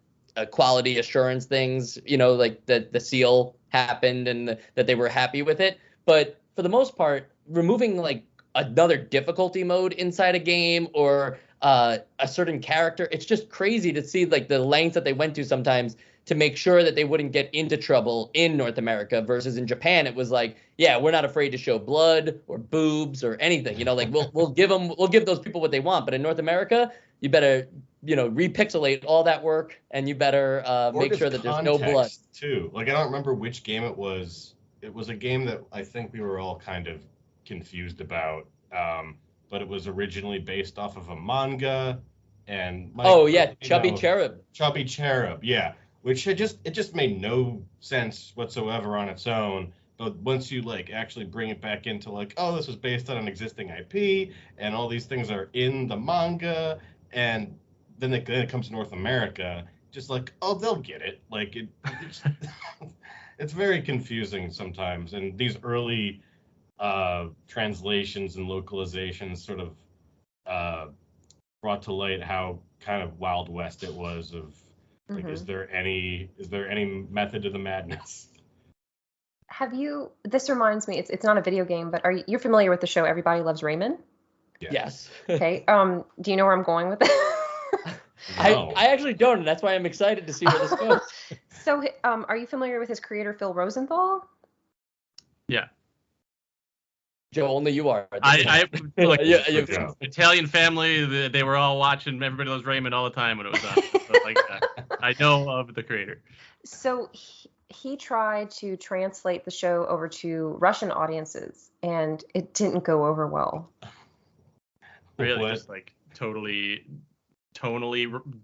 quality assurance things, like that the seal happened and that they were happy with it. But for the most part, removing like another difficulty mode inside a game or a certain character, it's just crazy to see like the lengths that they went to sometimes to make sure that they wouldn't get into trouble in North America versus in Japan. It was like, yeah, we're not afraid to show blood or boobs or anything. Like we'll give those people what they want. But in North America, you better repixelate all that work, and you better make sure that there's no blood. Context, too. Like, I don't remember which game it was. It was a game that I think we were all kind of confused about. But it was originally based off of a manga, and Chubby Cherub. Chubby Cherub, yeah. Which it just made no sense whatsoever on its own. But once you like actually bring it back into like, oh, this was based on an existing IP, and all these things are in the manga, and then it comes to North America, just like, oh, they'll get it. Like it's it's very confusing sometimes, and these early translations and localizations sort of brought to light how kind of Wild West it was of like, is there any method to the madness? This reminds me, it's not a video game, but you're familiar with the show Everybody Loves Raymond? Yes. Okay. Do you know where I'm going with it? No. I actually don't, and that's why I'm excited to see where this goes. So, are you familiar with his creator, Phil Rosenthal? Yeah. Joe, only you are. I like Italian Family. They were all watching Everybody Loves Raymond all the time when it was on. So, like, I know of the creator. So he tried to translate the show over to Russian audiences, and it didn't go over well. Really, What? just like tonally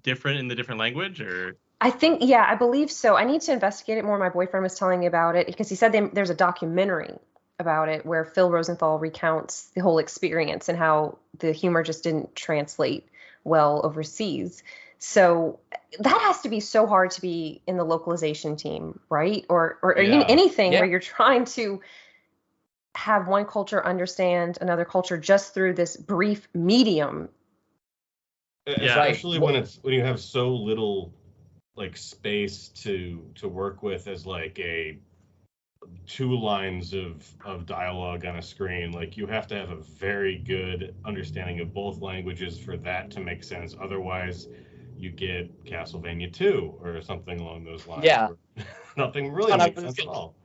different in the different language, or I think, yeah, I believe so. I need to investigate it more. My boyfriend was telling me about it because he said there's a documentary about it where Phil Rosenthal recounts the whole experience and how the humor just didn't translate well overseas. So that has to be so hard to be in the localization team, right? Or Yeah. anything Yeah. where you're trying to have one culture understand another culture just through this brief medium. Especially when you have so little like space to work with as like a 2 lines of dialogue on a screen. Like, you have to have a very good understanding of both languages for that to make sense. Otherwise, you get Castlevania 2 or something along those lines. Yeah. Where nothing really makes sense at all.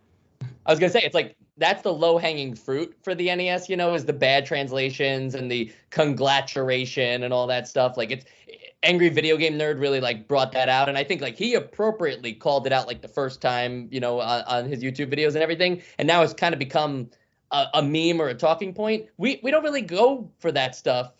I was gonna say, it's like that's the low-hanging fruit for the NES, is the bad translations and the congratulation and all that stuff. Like, it's Angry Video Game Nerd really like brought that out, and I think like he appropriately called it out like the first time, on his YouTube videos and everything, and now it's kind of become a meme or a talking point. We don't really go for that stuff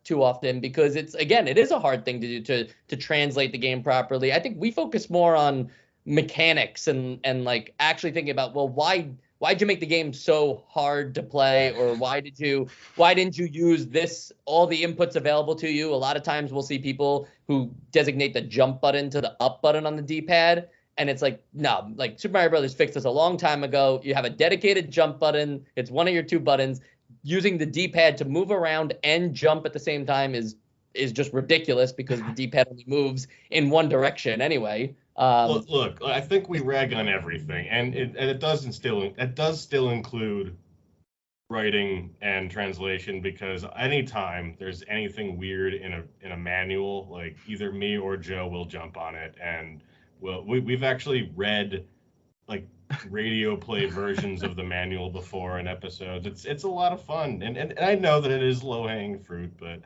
too often because it is a hard thing to do to translate the game properly. I think we focus more on mechanics and like actually thinking about, well, why'd you make the game so hard to play, or why didn't you use all the inputs available to you? A lot of times we'll see people who designate the jump button to the up button on the D-pad, and it's like, no, like Super Mario Brothers fixed this a long time ago. You have a dedicated jump button. It's one of your 2 buttons. Using the D-pad to move around and jump at the same time is just ridiculous because the D-pad only moves in one direction anyway. Look, I think we rag on everything, and it does still include writing and translation, because anytime there's anything weird in a manual, like either me or Joe will jump on it, and we've actually read like radio play versions of the manual before in episodes. It's a lot of fun, and I know that it is low hanging fruit, but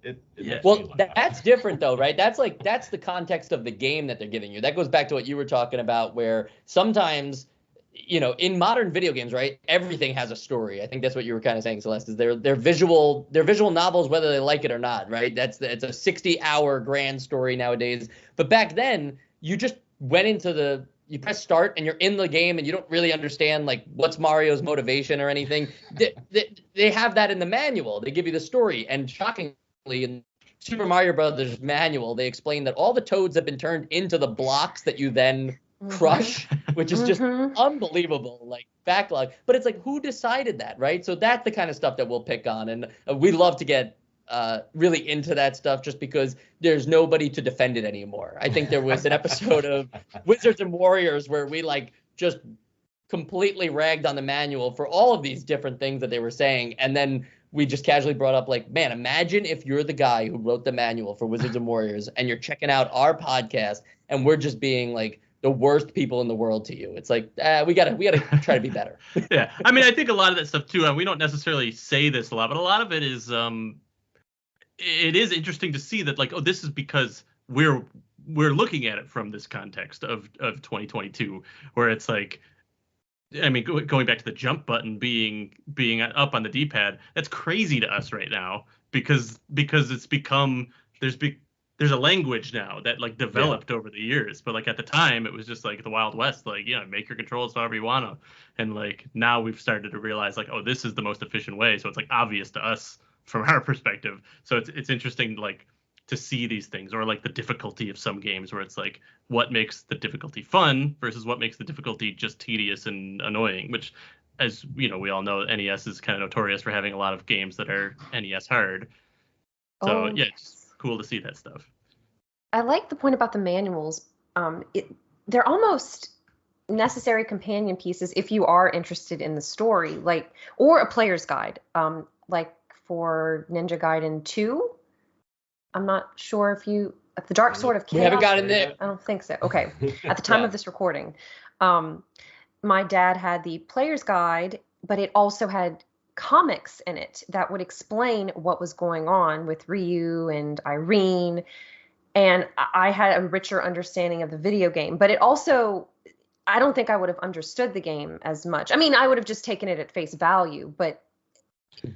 it makes me laugh. That's different though, right? That's the context of the game that they're giving you. That goes back to what you were talking about, where sometimes, in modern video games, right, everything has a story. I think that's what you were kind of saying, Celeste, is they're visual novels, whether they like it or not, right? It's a 60-hour grand story nowadays. But back then, you just went into you press start and you're in the game and you don't really understand like what's Mario's motivation or anything. They have that in the manual. They give you the story, and shockingly, in Super Mario Brothers manual, they explain that all the toads have been turned into the blocks that you then crush, which is just unbelievable, like backlog. But it's like, who decided that, right? So that's the kind of stuff that we'll pick on, and we love to get really into that stuff just because there's nobody to defend it anymore. I think there was an episode of Wizards and Warriors where we like just completely ragged on the manual for all of these different things that they were saying, and then we just casually brought up like, man, imagine if you're the guy who wrote the manual for Wizards and Warriors and you're checking out our podcast and we're just being like the worst people in the world to you. It's like, we gotta try to be better. Yeah, I mean, I think a lot of that stuff too, and we don't necessarily say this a lot, but a lot of it is it is interesting to see that, like, oh, this is because we're looking at it from this context of 2022, where it's like, I mean, going back to the jump button being up on the D-pad, that's crazy to us right now because it's become there's a language now that like developed over the years, but like at the time it was just like the Wild West, like, yeah, make your controls however you wanna, and like now we've started to realize like, oh, this is the most efficient way, so it's like obvious to us from our perspective. So it's interesting like to see these things, or like the difficulty of some games where it's like what makes the difficulty fun versus what makes the difficulty just tedious and annoying, which, as you know, we all know NES is kind of notorious for having a lot of games that are NES hard. So Oh, yeah, it's cool to see that stuff. I like the point about the manuals. They're almost necessary companion pieces if you are interested in the story, like, or a player's guide. Like for Ninja Gaiden 2. I'm not sure if the Dark Sword of Chaos. We haven't gotten there. I don't think so. Okay. At the time of this recording, my dad had the player's guide, but it also had comics in it that would explain what was going on with Ryu and Irene. And I had a richer understanding of the video game, but it also, I don't think I would have understood the game as much. I mean, I would have just taken it at face value, but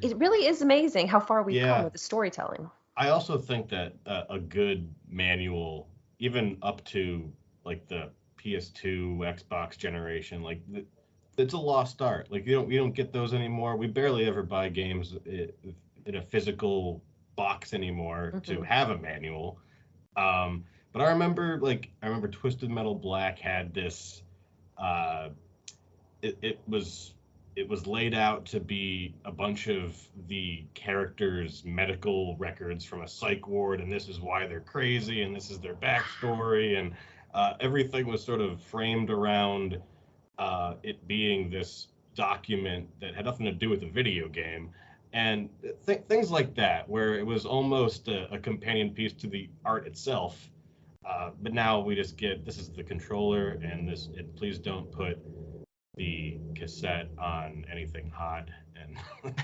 it really is amazing how far we've come with the storytelling. I also think that a good manual, even up to like the PS2, Xbox generation, like it's a lost art. Like we don't get those anymore. We barely ever buy games in a physical box anymore to have a manual. But I remember Twisted Metal Black had this. It was laid out to be a bunch of the characters' medical records from a psych ward, and this is why they're crazy, and this is their backstory, and everything was sort of framed around it being this document that had nothing to do with the video game, and things like that, where it was almost a companion piece to the art itself. But now we just get, this is the controller, and please don't put the cassette on anything hot, and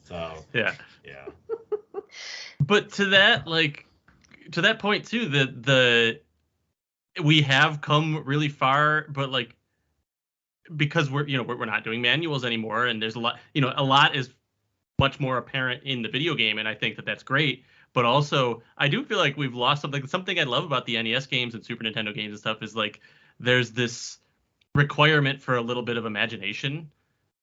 so yeah. But to that point too, the we have come really far, but like because we're not doing manuals anymore, and there's a lot is much more apparent in the video game, and I think that that's great. But also, I do feel like we've lost something I love about the NES games and Super Nintendo games and stuff is like there's this requirement for a little bit of imagination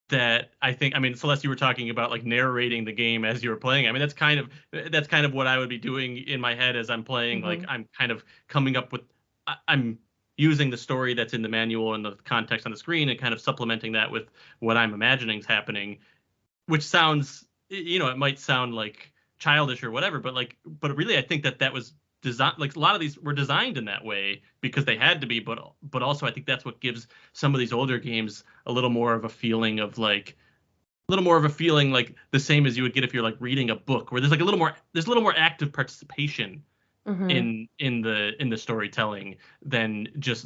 that I think, I mean, Celeste, you were talking about like narrating the game as you were playing. I mean, that's kind of what I would be doing in my head as I'm playing. Like I'm kind of coming up with, I'm using the story that's in the manual and the context on the screen and kind of supplementing that with what I'm imagining is happening, which sounds, it might sound like childish or whatever, but really I think that was design, like a lot of these were designed in that way because they had to be, but also I think that's what gives some of these older games a little more of a feeling like the same as you would get if you're like reading a book, where there's a little more active participation in the storytelling than just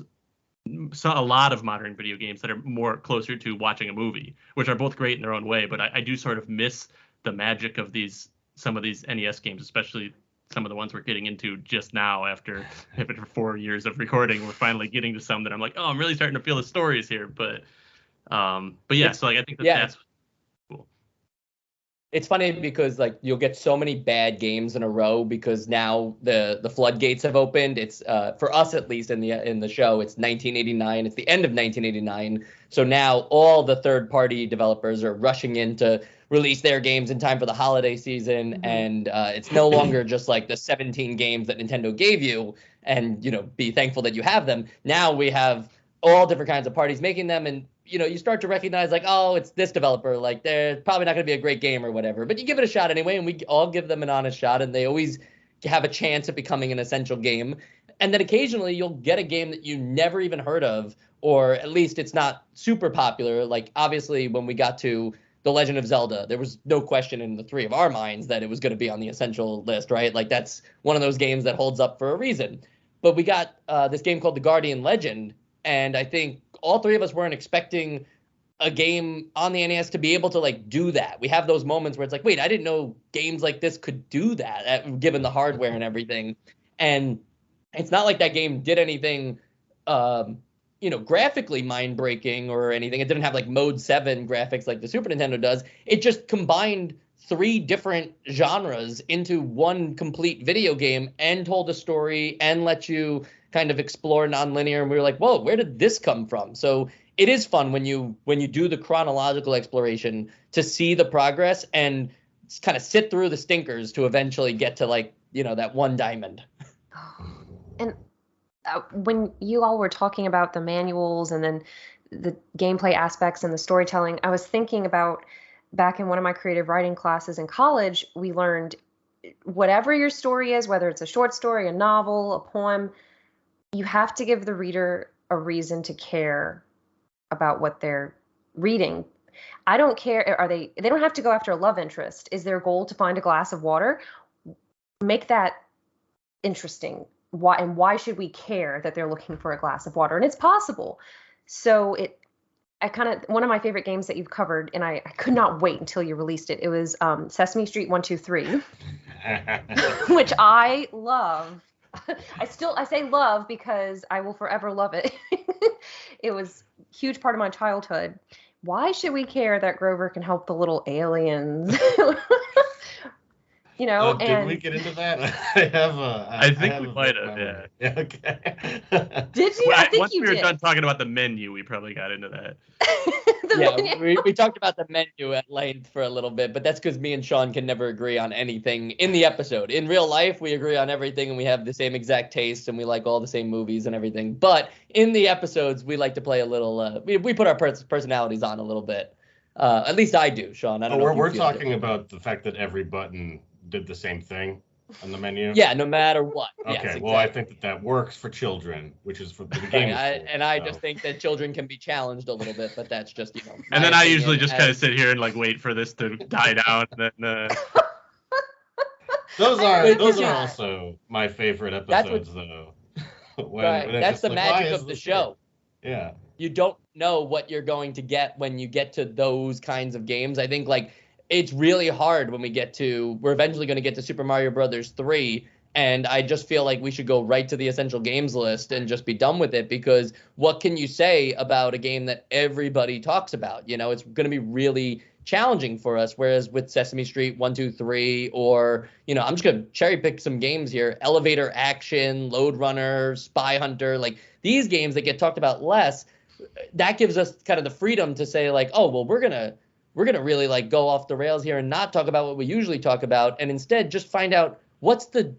a lot of modern video games that are more closer to watching a movie, which are both great in their own way. But I do sort of miss the magic of some of these NES games, especially some of the ones we're getting into just now after 4 years of recording. We're finally getting to some that I'm like, oh, I'm really starting to feel the stories here. But yeah, so like I think that's cool. It's funny because like you'll get so many bad games in a row because now the floodgates have opened. It's for us at least in the show, it's 1989. It's the end of 1989. So now all the third-party developers are rushing in to release their games in time for the holiday season, and it's no longer just like the 17 games that Nintendo gave you and be thankful that you have them. Now we have all different kinds of parties making them, and you start to recognize like, oh, it's this developer, like they're probably not going to be a great game or whatever, but you give it a shot anyway, and we all give them an honest shot, and they always have a chance at becoming an essential game. And then occasionally you'll get a game that you never even heard of, or at least it's not super popular. Like obviously when we got to The Legend of Zelda, there was no question in the three of our minds that it was going to be on the essential list, right? Like that's one of those games that holds up for a reason. But we got this game called The Guardian Legend, and I think all three of us weren't expecting a game on the NES to be able to like do that. We have those moments where it's like, wait, I didn't know games like this could do that, given the hardware and everything. And it's not like that game did anything, graphically mind breaking or anything. It didn't have like Mode 7 graphics like the Super Nintendo does. It just combined 3 different genres into one complete video game and told a story and let you kind of explore nonlinear. And we were like, whoa, where did this come from? So it is fun when you do the chronological exploration to see the progress and kind of sit through the stinkers to eventually get to like, that one diamond. And when you all were talking about the manuals and then the gameplay aspects and the storytelling, I was thinking about back in one of my creative writing classes in college, we learned whatever your story is, whether it's a short story, a novel, a poem, you have to give the reader a reason to care about what they're reading. I don't care. They don't have to go after a love interest. Is their goal to find a glass of water? Make that interesting. Why should we care that they're looking for a glass of water? And it's possible. So one of my favorite games that you've covered, and I could not wait until you released it. It was Sesame Street 1, 2, 3, which I love. I say love because I will forever love it. It was a huge part of my childhood. Why should we care that Grover can help the little aliens? Did we get into that? I think we might have. Yeah. Okay. Did you? I think once you we were did. done talking about the menu, we probably got into that. We talked about the menu at length for a little bit, but that's because me and Sean can never agree on anything in the episode. In real life, we agree on everything and we have the same exact taste and we like all the same movies and everything. But in the episodes, we like to play a little. We put our personalities on a little bit. At least I do, Sean. I don't know. We're talking about the fact that every button did the same thing on the menu. Yeah, no matter what. Okay, yes, exactly. Well, I think that works for children, which is for the game. I just think that children can be challenged a little bit, but that's just And then I usually just kind of sit here and like wait for this to die down. And then, Those are also my favorite episodes, though. That's the magic of the show. Yeah. You don't know what you're going to get when you get to those kinds of games. I think like it's really hard when we're eventually going to get to Super Mario Brothers 3. And I just feel like we should go right to the essential games list and just be done with it, because what can you say about a game that everybody talks about? It's going to be really challenging for us. Whereas with Sesame Street 1, 2, 3, or, I'm just going to cherry pick some games here. Elevator Action, Load Runner, Spy Hunter, like these games that get talked about less, that gives us kind of the freedom to say like, oh, well, we're going to really like go off the rails here and not talk about what we usually talk about. And instead just find out what's the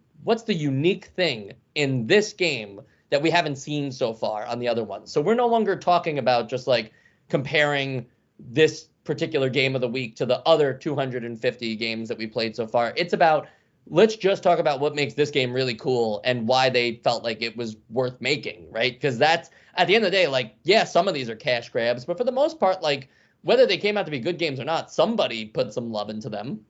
unique thing in this game that we haven't seen so far on the other ones. So we're no longer talking about just like comparing this particular game of the week to the other 250 games that we played so far. It's about, let's just talk about what makes this game really cool and why they felt like it was worth making, right? Because that's, at the end of the day, like, yeah, some of these are cash grabs, but for the most part, like, whether they came out to be good games or not, somebody put some love into them.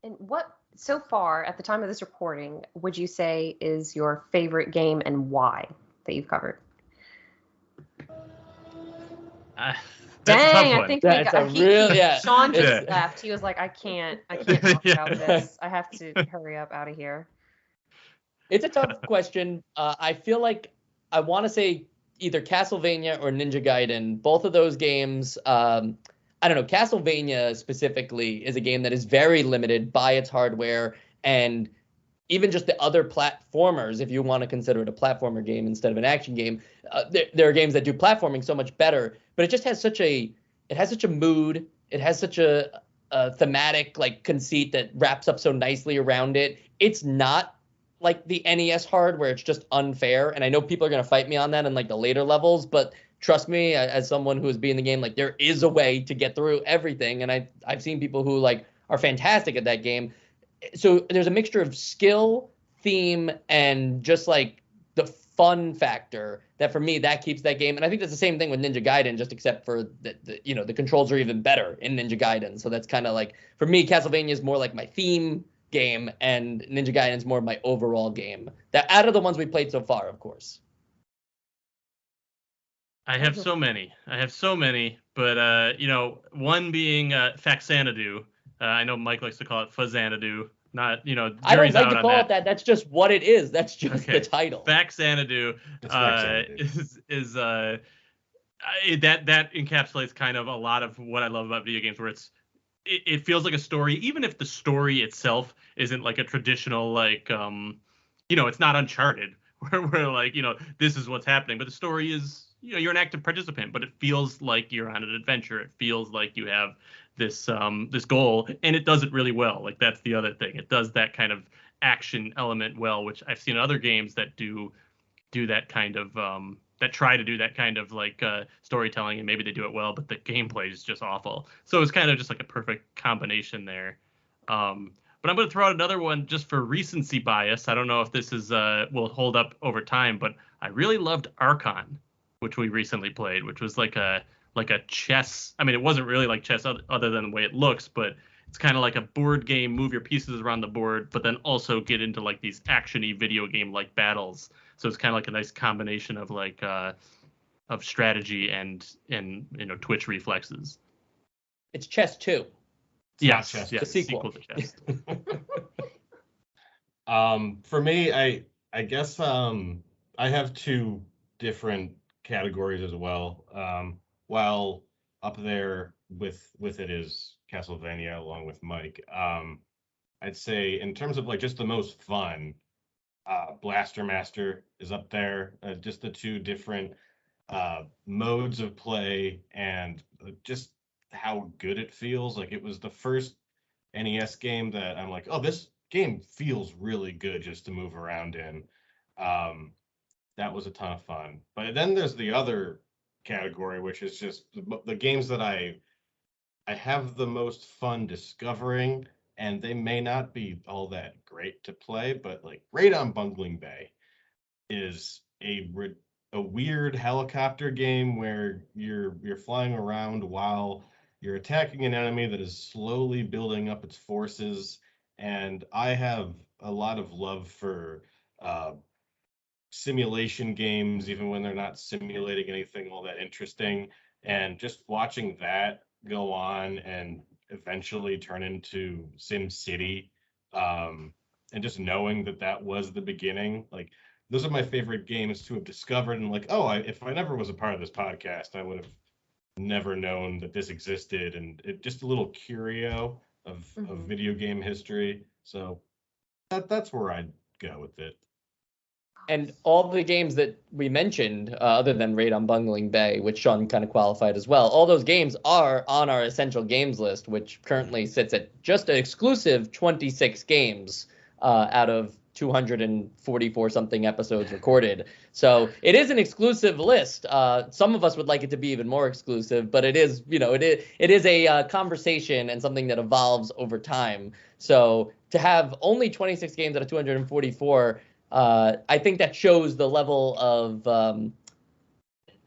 And what, so far, at the time of this recording, would you say is your favorite game and why that you've covered? Dang, I think Sean just left. He was like, I can't talk about this. I have to hurry up out of here. It's a tough question. I feel like I want to say either Castlevania or Ninja Gaiden. Both of those games, I don't know, Castlevania specifically is a game that is very limited by its hardware, and even just the other platformers, if you want to consider it a platformer game instead of an action game, there are games that do platforming so much better, but it just has such a mood. It has such a thematic like conceit that wraps up so nicely around it. It's not like the NES hard where it's just unfair. And I know people are going to fight me on that in like the later levels, but trust me, as someone who has been in the game, like there is a way to get through everything. And I've seen people who like are fantastic at that game. So there's a mixture of skill, theme, and just like the fun factor that for me, that keeps that game. And I think that's the same thing with Ninja Gaiden, just except for the controls are even better in Ninja Gaiden. So that's kind of like, for me, Castlevania is more like my theme game, and Ninja Gaiden is more of my overall game. That out of the ones we played so far, of course. I have so many. But one being Faxanadu. I know Mike likes to call it Fuzzanadu. Not, I don't jury's like out to on call that. it that. That's just what it is. That's just the title. Faxanadu It's Faxanadu. is that encapsulates kind of a lot of what I love about video games, where it feels like a story, even if the story itself isn't like a traditional it's not Uncharted where like this is what's happening, but the story is you're an active participant, but it feels like you're on an adventure. It feels like you have this goal, and it does it really well. Like that's the other thing. It does that kind of action element well, which I've seen other games that do that kind of that try to do that kind of like storytelling, and maybe they do it well, but the gameplay is just awful. So it's kind of just like a perfect combination there. But I'm going to throw out another one just for recency bias. I don't know if this is will hold up over time, but I really loved Archon, which we recently played, which was like a chess. I mean, it wasn't really like chess other than the way it looks, but it's kind of like a board game, move your pieces around the board, but then also get into like these action-y video game like battles. So it's kind of like a nice combination of like of strategy and twitch reflexes. It's Chess 2. Yes, Chess. yes, The sequel. to Chess. For me, I guess I have two different categories as well. While up there with it is Castlevania along with Mike. I'd say in terms of like just the most fun, Blaster Master is up there. Just the two different modes of play and just how good it feels. Like it was the first NES game that I'm like, oh, this game feels really good just to move around in. That was a ton of fun. But then there's the other category, which is just the games that I have the most fun discovering, and they may not be all that great to play, but like Raid on Bungling Bay is a weird helicopter game where you're flying around while you're attacking an enemy that is slowly building up its forces. And I have a lot of love for simulation games, even when they're not simulating anything all that interesting. And just watching that go on and eventually turn into Sim City, and just knowing that that was the beginning, like those are my favorite games to have discovered. And like, oh, if I never was a part of this podcast, I would have never known that this existed. And it just a little curio of video game history. So that's where I'd go with it. And all the games that we mentioned, other than Raid on Bungling Bay, which Sean kind of qualified as well, all those games are on our essential games list, which currently sits at just an exclusive 26 games out of 244 something episodes recorded. So it is an exclusive list. Some of us would like it to be even more exclusive, but it is, it is a conversation and something that evolves over time. So to have only 26 games out of 244, I think that shows the level of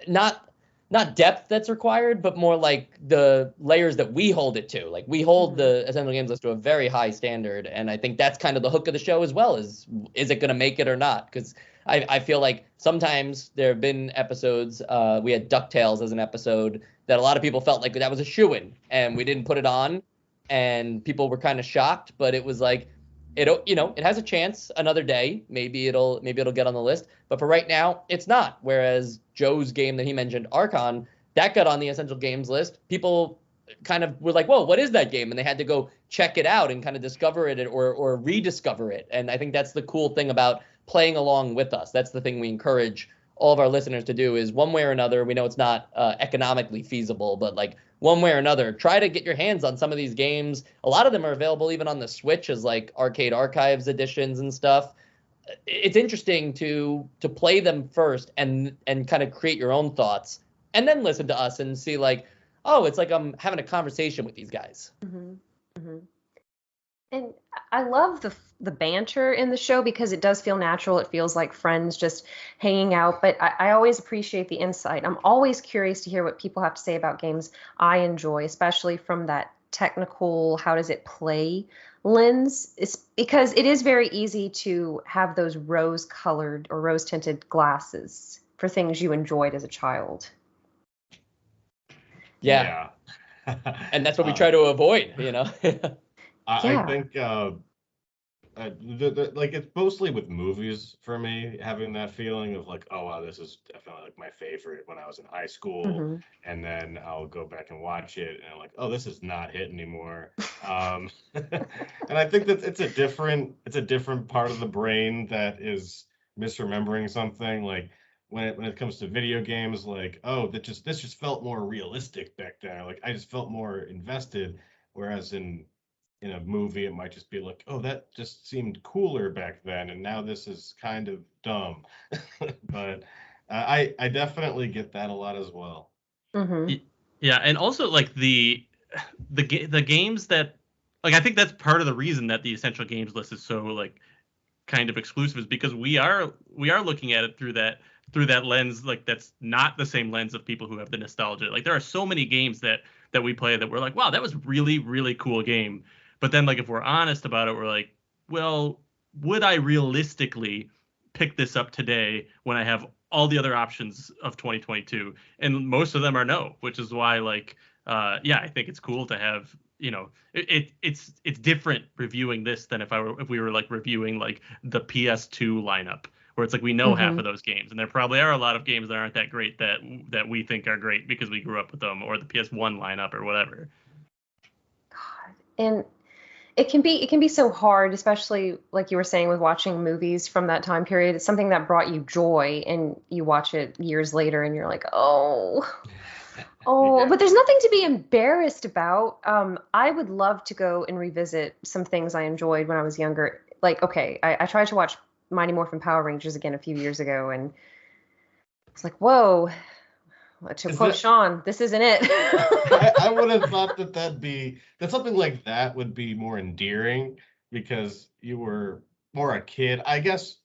not depth that's required, but more like the layers that we hold it to. Like we hold the essential games list to a very high standard, and I think that's kind of the hook of the show as well. Is it going to make it or not? Because I feel like sometimes there have been episodes. We had DuckTales as an episode that a lot of people felt like that was a shoo-in, and we didn't put it on, and people were kind of shocked. But it was like, it has a chance another day. Maybe it'll get on the list. But for right now, it's not. Whereas Joe's game that he mentioned, Archon, that got on the essential games list. People kind of were like, whoa, what is that game? And they had to go check it out and kind of discover it or rediscover it. And I think that's the cool thing about playing along with us. That's the thing we encourage all of our listeners to do, is one way or another. We know it's not economically feasible, but like one way or another, try to get your hands on some of these games. A lot of them are available even on the Switch as like arcade archives editions and stuff. It's interesting to play them first and kind of create your own thoughts, and then listen to us and see like, oh, it's like I'm having a conversation with these guys. And I love the banter in the show because it does feel natural. It feels like friends just hanging out. But I always appreciate the insight. I'm always curious to hear what people have to say about games I enjoy, especially from that technical, how does it play lens. It's because it is very easy to have those rose-colored or rose-tinted glasses for things you enjoyed as a child. Yeah. And that's what we Uh, try to avoid, you know? I Yeah. think like it's mostly with movies for me, having that feeling of like, oh wow, this is definitely like my favorite when I was in high school, Hmm. and then I'll go back and watch it, and I'm like, oh, this is not hit anymore. And I think that it's a different part of the brain that is misremembering something. Like when it comes to video games, like, oh, this just felt more realistic back then. Like I just felt more invested, whereas in a movie, it might just be like, oh, that just seemed cooler back then, and now this is kind of dumb. But I definitely get that a lot as well. Hmm. Yeah, and also like the games that like I think that's part of the reason that the essential games list is so like kind of exclusive is because we are looking at it through that lens, like that's not the same lens of people who have the nostalgia. Like there are so many games that we play that we're like, wow, that was really cool game. But then like if we're honest about it, we're like, well, would I realistically pick this up today when I have all the other options of 2022? And most of them are no, which is why like yeah, I think it's cool to have, you know, it's different reviewing this than if we were like reviewing like the PS2 lineup, where it's like we know half Hmm. of those games, and there probably are a lot of games that aren't that great that we think are great because we grew up with them, or the PS1 lineup or whatever. God. And it can be so hard, especially like you were saying with watching movies from that time period. It's something that brought you joy, and you watch it years later, and you're like, oh, Yeah. but there's nothing to be embarrassed about. I would love to go and revisit some things I enjoyed when I was younger. Like, okay, I tried to watch Mighty Morphin Power Rangers again a few years ago, and it's like, whoa, to Is quote that Sean, this isn't it. I would have thought that something like that would be more endearing because you were more a kid. I guess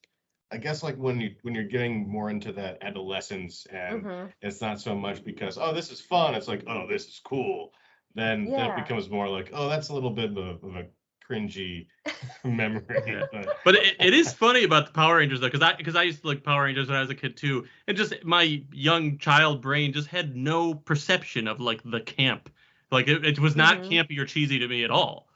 like when you're getting more into that adolescence and Hmm. it's not so much because oh this is fun, it's like oh this is cool. Then it Yeah. becomes more like oh that's a little bit of a cringy Yeah. memory. But But it is funny about the Power Rangers though, because I used to like Power Rangers when I was a kid too, and just my young child brain just had no perception of like the camp, like it was not Hmm. campy or cheesy to me at all.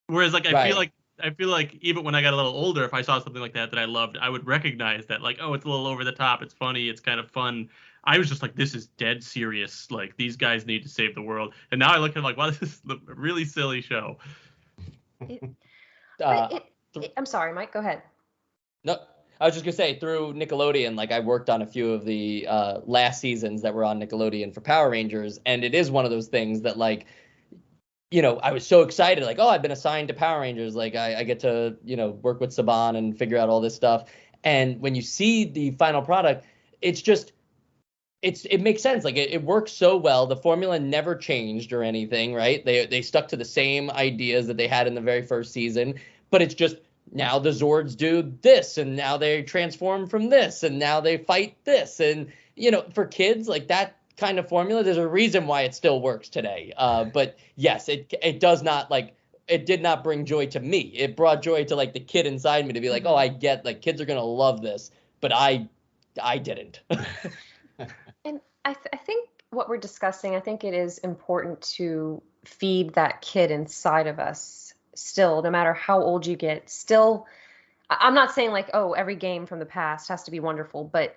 Whereas like Right. I feel like even when I got a little older, if I saw something like that I loved, I would recognize that like, oh, it's a little over the top, it's funny, it's kind of fun. I was just like, this is dead serious. Like these guys need to save the world. And now I look at it like, wow, this is a really silly show. It, but Uh, I'm sorry, Mike, go ahead. No, I was just gonna say through Nickelodeon, like I worked on a few of the last seasons that were on Nickelodeon for Power Rangers, and it is one of those things that like, you know, I was so excited, like, oh, I've been assigned to Power Rangers, like I get to, you know, work with Saban and figure out all this stuff. And when you see the final product, it's just it makes sense. Like it works so well. The formula never changed or anything, right? They stuck to the same ideas that they had in the very first season, but it's just now the Zords do this, and now they transform from this, and now they fight this, and you know, for kids like that kind of formula, there's a reason why it still works today. But yes, it does not like it did not bring joy to me. It brought joy to like the kid inside me to be like, oh, Hmm. I get like kids are gonna love this, but I didn't. And I think what we're discussing, I think it is important to feed that kid inside of us still, no matter how old you get. Still, I'm not saying like, oh, every game from the past has to be wonderful, but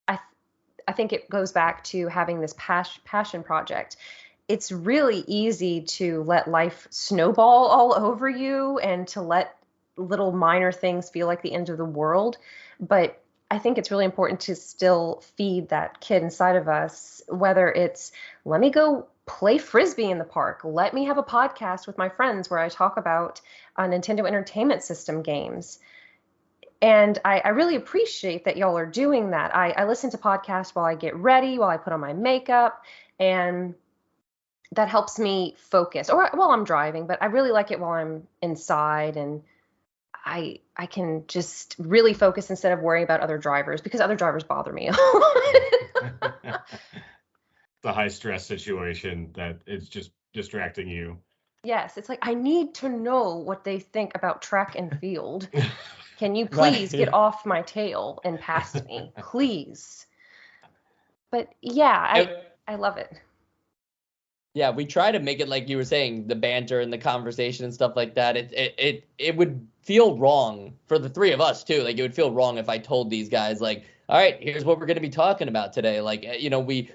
I th- I think it goes back to having this passion project. It's really easy to let life snowball all over you and to let little minor things feel like the end of the world. But I think it's really important to still feed that kid inside of us, whether it's let me go play frisbee in the park, let me have a podcast with my friends where I talk about Nintendo Entertainment System games. And I really appreciate that y'all are doing that. I listen to podcasts while I get ready, while I put on my makeup, and that helps me focus. Or while I'm driving, but I really like it while I'm inside and I can just really focus instead of worrying about other drivers because other drivers bother me. the high stress situation that it's just distracting you. Yes, it's like I need to know what they think about track and field. Can you please get Right. off my tail and past me, please? But yeah, I It, I love it. Yeah, we try to make it like you were saying, the banter and the conversation and stuff like that. It would feel wrong for the three of us too. Like it would feel wrong if I told these guys like, all right, here's what we're going to be talking about today. Like,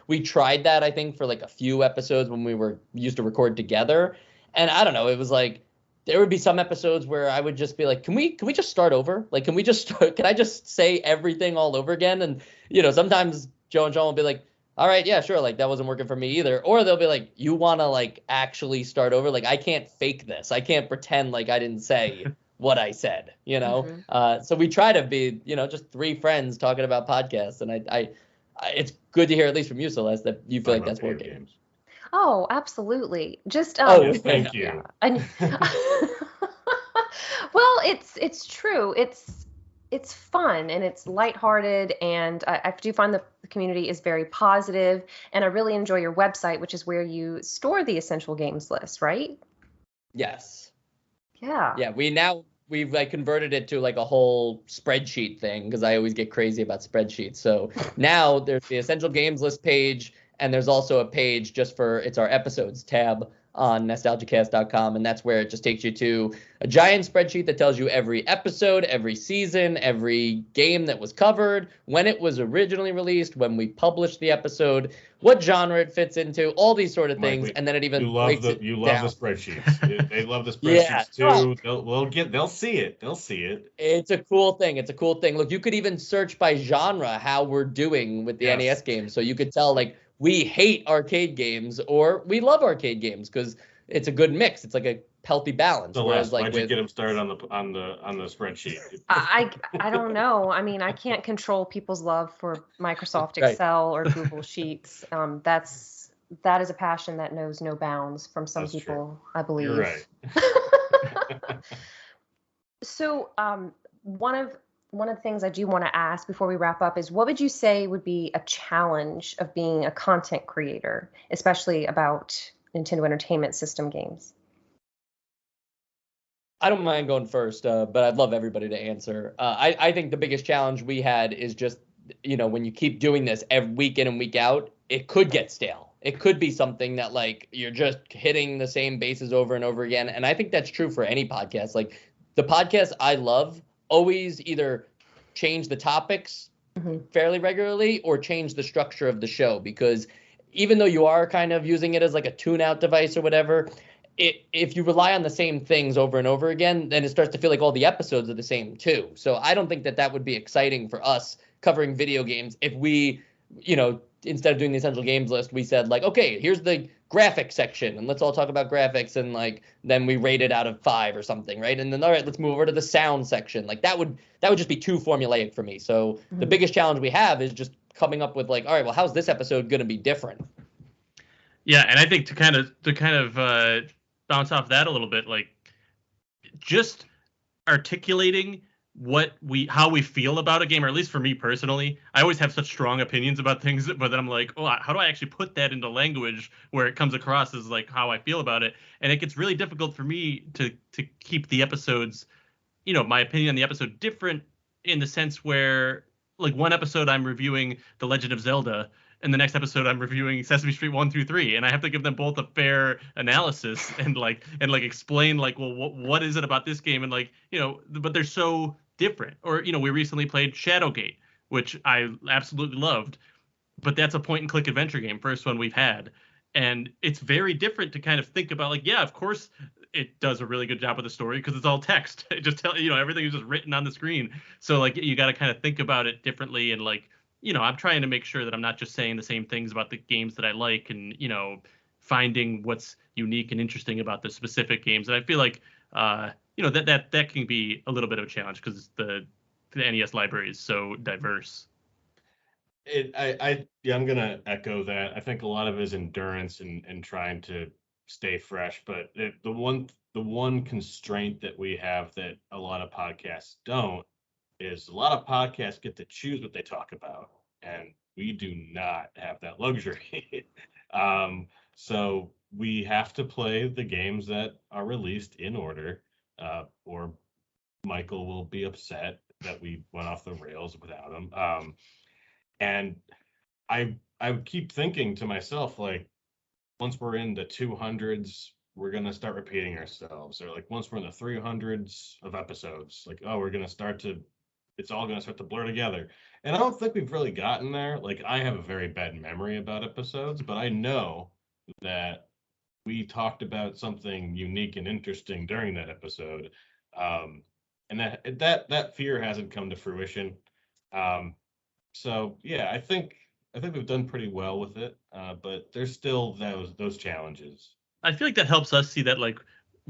we tried that I think for like a few episodes when we were used to record together, and I don't know, it was like there would be some episodes where I would just be like, can we just start over? Like, can we just start, can I just say everything all over again? And sometimes Joe and John will be like, all right, yeah, sure. Like that wasn't working for me either. Or they'll be like, you want to like actually start over? Like I can't fake this. I can't pretend like I didn't say what I said, So we try to be, just three friends talking about podcasts. And I it's good to hear at least from you, Celeste, that you feel like that's working. Games. Oh, absolutely. Just yes, thank you. Well, it's true. It's fun and it's lighthearted, and I do find the community is very positive, and I really enjoy your website, which is where you store the essential games list, right? Yes. Yeah. Yeah, we've like converted it to like a whole spreadsheet thing because I always get crazy about spreadsheets. So now there's the essential games list page, and there's also a page just for it's our episodes tab on NEStalgiaCast.com, and that's where it just takes you to a giant spreadsheet that tells you every episode, every season, every game that was covered, when it was originally released, when we published the episode, what genre it fits into, all these sort of things, and then it even breaks it you down. love the spreadsheets. They love the spreadsheets too. They'll see it. They'll see it. It's a cool thing. Look, you could even search by genre how we're doing with the NES games, so you could tell like we hate arcade games or we love arcade games because it's a good mix. It's like a healthy balance. So why'd you get them started on the spreadsheet? I don't know. I mean, I can't control people's love for Microsoft Excel or Google Sheets. That is a passion that knows no bounds from some people, I believe. You're right. So, one of the things I do want to ask before we wrap up is, what would you say would be a challenge of being a content creator, especially about Nintendo Entertainment System games? I don't mind going first, but I'd love everybody to answer. I think the biggest challenge we had is just, when you keep doing this every week in and week out, it could get stale. It could be something that like you're just hitting the same bases over and over again. And I think that's true for any podcast. Like the podcasts I love always either change the topics fairly regularly or change the structure of the show, because even though you are kind of using it as like a tune-out device or whatever, if you rely on the same things over and over again, then it starts to feel like all the episodes are the same too. So I don't think that would be exciting for us covering video games if we, instead of doing the essential games list, we said like, okay, here's the graphics section and let's all talk about graphics, and like then we rate it out of 5 or something, right? And then all right, let's move over to the sound section. Like that would just be too formulaic for me. So the biggest challenge we have is just coming up with like, all right, well, how's this episode going to be different? Yeah, and I think to kind of bounce off that a little bit, like just articulating how we feel about a game, or at least for me personally, I always have such strong opinions about things, but then I'm like, oh, how do I actually put that into language where it comes across as like how I feel about it? And it gets really difficult for me to keep the episodes, my opinion on the episode different, in the sense where like one episode I'm reviewing The Legend of Zelda, and the next episode I'm reviewing Sesame Street 1 through 3, and I have to give them both a fair analysis and explain like, well, what is it about this game, and like, but they're so different. Or we recently played Shadowgate, which I absolutely loved, but that's a point and click adventure game, first one we've had, and it's very different to kind of think about like, yeah, of course it does a really good job with the story because it's all text. It just everything is just written on the screen. So like you got to kind of think about it differently, and like, I'm trying to make sure that I'm not just saying the same things about the games that I like, and finding what's unique and interesting about the specific games. And I feel like that can be a little bit of a challenge because the NES library is so diverse. I'm gonna echo that. I think a lot of it is endurance and trying to stay fresh. But the one constraint that we have that a lot of podcasts don't is a lot of podcasts get to choose what they talk about, and we do not have that luxury. So we have to play the games that are released in order, or Michael will be upset that we went off the rails without him. And I keep thinking to myself, like once we're in the 200s, we're going to start repeating ourselves. Or like once we're in the 300s of episodes, like, oh, it's all going to start to blur together. And I don't think we've really gotten there. Like, I have a very bad memory about episodes, but I know that we talked about something unique and interesting during that episode. And that fear hasn't come to fruition. So yeah, I think we've done pretty well with it, but there's still those challenges. I feel like that helps us see that like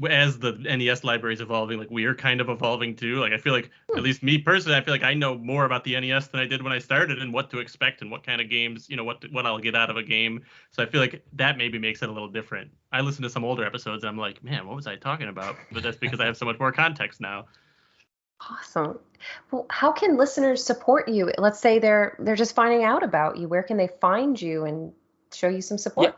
as the NES library is evolving, like we're kind of evolving too. Like I feel like, at least me personally, I feel like I know more about the NES than I did when I started, and what to expect and what kind of games, what I'll get out of a game. So I feel like that maybe makes it a little different. I listen to some older episodes and I'm like, man, what was I talking about? But that's because I have so much more context now. Awesome. Well, how can listeners support you? Let's say they're just finding out about you. Where can they find you and show you some support? Yeah.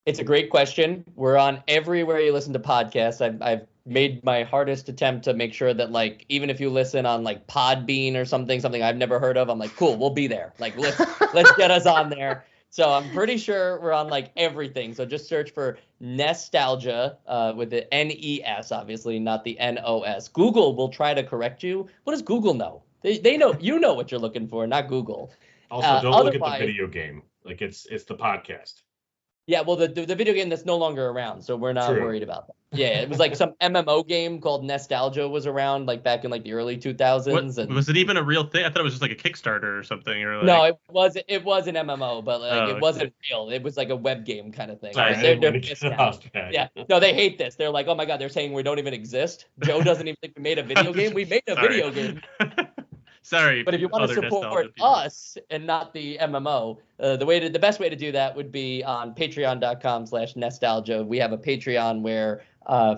It's a great question. We're on everywhere you listen to podcasts. I've made my hardest attempt to make sure that, like, even if you listen on like Podbean or something I've never heard of, I'm like, cool, we'll be there. Like, let's get us on there. So I'm pretty sure we're on like everything. So just search for NEStalgia with the NES, obviously, not the NOS. Google will try to correct you. What does Google know? They know what you're looking for, not Google. Also, don't look at the video game. Like it's the podcast. Yeah, well, the video game that's no longer around, so we're not worried about that. Yeah, it was like some MMO game called NEStalgia was around like back in like the early 2000s. Was it even a real thing? I thought it was just like a Kickstarter or something. Or like... No, it was an MMO, but like it wasn't real. It was like a web game kind of thing. Yeah, no, they hate this. They're like, oh my god, they're saying we don't even exist. Joe doesn't even think we made a video game. We made a video game. Sorry. But if you want to support us and not the MMO, the best way to do that would be on patreon.com/NEStalgia. We have a Patreon where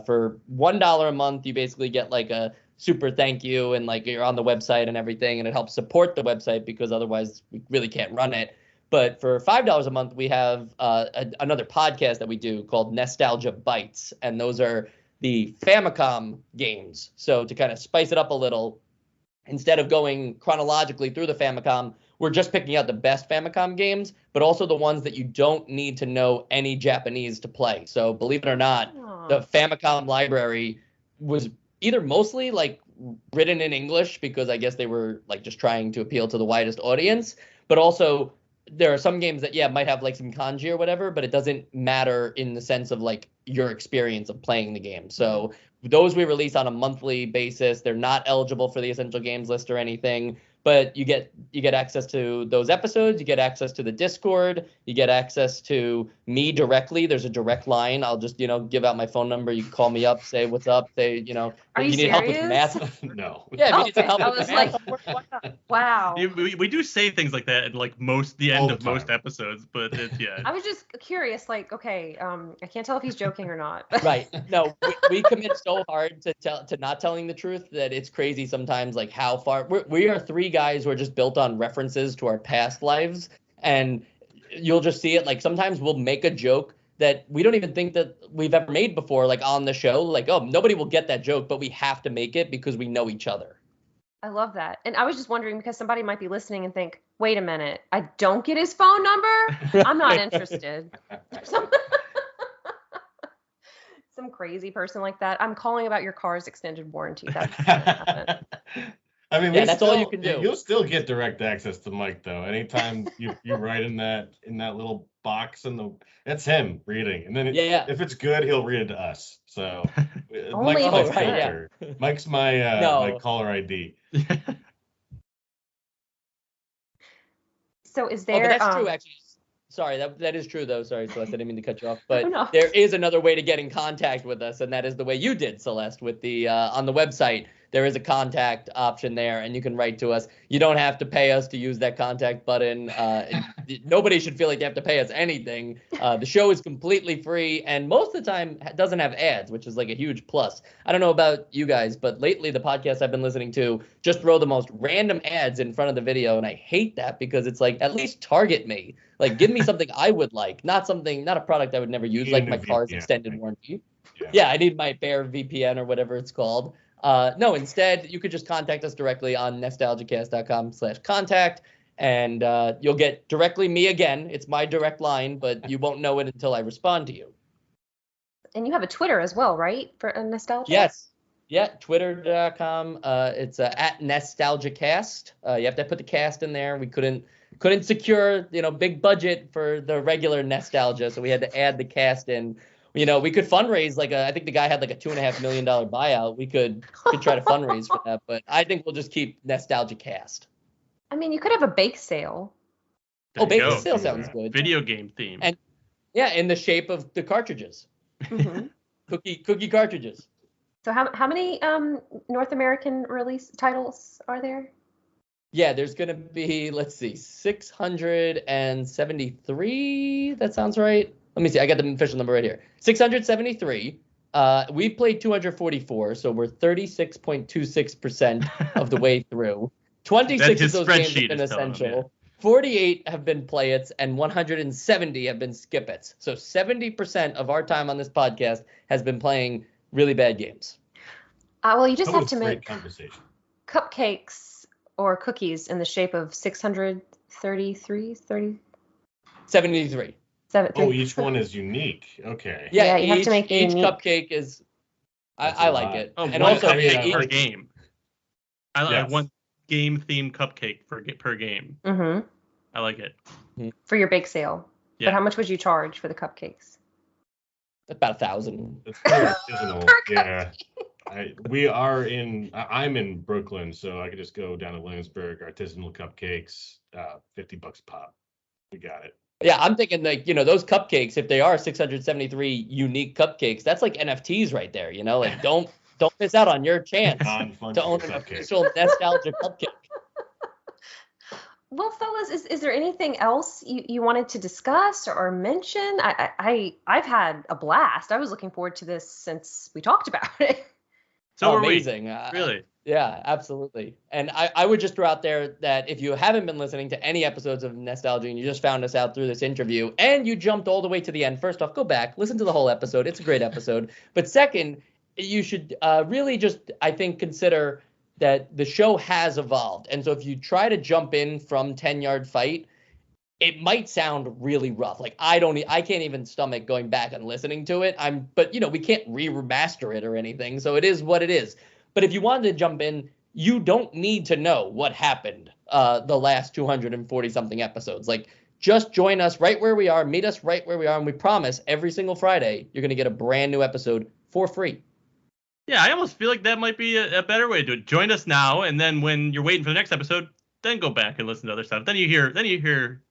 for $1 a month, you basically get like a super thank you, and like you're on the website and everything, and it helps support the website because otherwise we really can't run it. But for $5 a month, we have another podcast that we do called NEStalgia Bites, and those are the Famicom games. So to kind of spice it up a little, instead of going chronologically through the Famicom, we're just picking out the best Famicom games, but also the ones that you don't need to know any Japanese to play. So believe it or not, the Famicom library was either mostly like written in English because I guess they were like just trying to appeal to the widest audience, but also there are some games that, might have like some kanji or whatever, but it doesn't matter in the sense of like your experience of playing the game. So those we release on a monthly basis. They're not eligible for the Essential Games list or anything, but you get access to those episodes. You get access to the Discord. You get access to me directly. There's a direct line. I'll just, give out my phone number. You can call me up, say what's up, say, Are you need serious? help with math. No. Yeah, we need some help I with was math. like, wow. We do say things like that in like the end of most episodes, but it's I was just curious, like, okay, I can't tell if he's joking or not. Right. No, we commit so hard to not telling the truth that it's crazy sometimes, like how far we are three guys who are just built on references to our past lives, and you'll just see it. Like sometimes we'll make a joke that we don't even think that we've ever made before, like on the show, like, oh, nobody will get that joke, but we have to make it because we know each other. I love that. And I was just wondering, because somebody might be listening and think, wait a minute, I don't get his phone number? I'm not interested. Some crazy person like that. I'm calling about your car's extended warranty. That's gonna happen. I mean, that's all you can do. You'll still get direct access to Mike, though. Anytime you write in that little box, that's him reading, and then if it's good, he'll read it to us. So Mike's my filter. Mike's my my caller ID. So is there? But that's true, actually. Sorry, that is true, though. Sorry, Celeste, I didn't mean to cut you off. But there is another way to get in contact with us, and that is the way you did, Celeste, with the on the website. There is a contact option there, and you can write to us. You don't have to pay us to use that contact button. Nobody should feel like they have to pay us anything. The show is completely free, and most of the time doesn't have ads, which is like a huge plus. I don't know about you guys, but lately the podcasts I've been listening to just throw the most random ads in front of the video, and I hate that because it's like, at least target me. Like, give me something I would like, not a product I would never use, like my car's extended warranty. Yeah, I need my Bear VPN or whatever it's called. No, instead, you could just contact us directly on NEStalgiacast.com/contact, and you'll get directly me again. It's my direct line, but you won't know it until I respond to you. And you have a Twitter as well, right? For NEStalgia? Yes. Yeah, twitter.com. It's at NEStalgiaCast. You have to put the cast in there. We couldn't secure, big budget for the regular NEStalgia, so we had to add the cast in. We could fundraise I think the guy had like a $2.5 million buyout. We could try to fundraise for that, but I think we'll just keep NEStalgia Cast. I mean, you could have a bake sale. There you Bake go. sale sounds good. Video game theme. And yeah, in the shape of the cartridges. Mm-hmm. Cookie cartridges. So how many North American release titles are there? Yeah, there's going to be, let's see, 673. That sounds right. Let me see. I got the official number right here. 673. We played 244, so we're 36.26% of the way through. 26 of those games have been essential. 48 have been play-its, and 170 have been skip-its. So 70% of our time on this podcast has been playing really bad games. Well, you just That have was to great make conversation. cupcakes or cookies in the shape of 633, 73. Oh, each one is unique. Okay. Yeah, you have to make each unique. cupcake is. I a like lot. it. Oh, And one also, cupcake per each- game. I like Yes. one game-themed cupcake per game. Mm-hmm. I like it. For your bake sale. Yeah. But how much would you charge for the cupcakes? about 1,000. It's pretty artisanal. Per Yeah. I'm in Brooklyn, so I could just go down to Williamsburg, artisanal cupcakes, $50 a pop. We got it. Yeah, I'm thinking those cupcakes, if they are 673 unique cupcakes, that's like NFTs right there. Like don't miss out on your chance to own an official NEStalgia cupcake. Well, fellas, is there anything else you wanted to discuss or mention? I've had a blast. I was looking forward to this since we talked about it. So are amazing. we. Really? Yeah, absolutely. And I would just throw out there that if you haven't been listening to any episodes of NEStalgia and you just found us out through this interview and you jumped all the way to the end, first off, go back, listen to the whole episode. It's a great episode. But second, you should really just, I think, consider that the show has evolved. And so if you try to jump in from 10-yard fight, it might sound really rough. Like I can't even stomach going back and listening to it. But we can't remaster it or anything. So it is what it is. But if you wanted to jump in, you don't need to know what happened the last 240 something episodes. Like just join us right where we are, meet us right where we are. And we promise every single Friday, you're going to get a brand new episode for free. Yeah, I almost feel like that might be a better way to do it. Join us now, and then when you're waiting for the next episode, then go back and listen to other stuff. Then you hear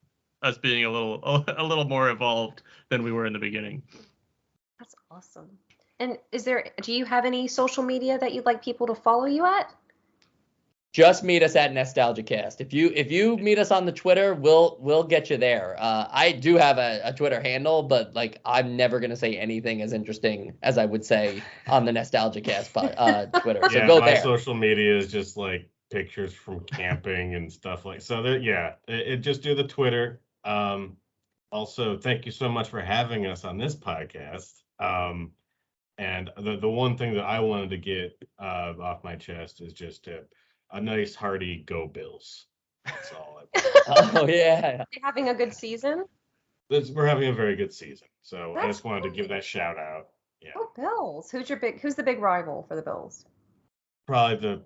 us being a little more evolved than we were in the beginning. That's awesome. And do you have any social media that you'd like people to follow you at? Just meet us at NEStalgiaCast. If you meet us on the Twitter, we'll get you there. I do have a Twitter handle, but I'm never gonna say anything as interesting as I would say on the NEStalgiaCast Twitter. So go my there. social media is just like pictures from camping and stuff like. So just do the Twitter. Also, thank you so much for having us on this podcast. And the one thing that I wanted to get off my chest is just a nice hearty go Bills. That's all. Oh yeah. You're having a good season? We're having a very good season, so I That's just wanted to give great. that shout out. Yeah, Oh, Bills. Who's the big rival for the Bills? probably the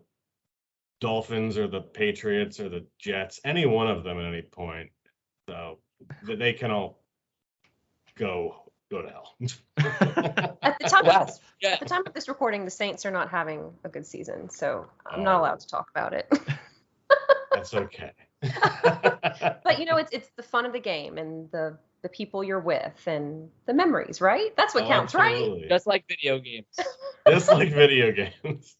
Dolphins or the Patriots or the Jets, any one of them at any point. So they can all go to hell. At the time Wow. of this, Yeah. at the time of this recording, the Saints are not having a good season, so I'm not allowed to talk about it. That's okay. But it's the fun of the game and the people you're with and the memories, right? That's what counts, right? Absolutely. Just like video games. Just like video games.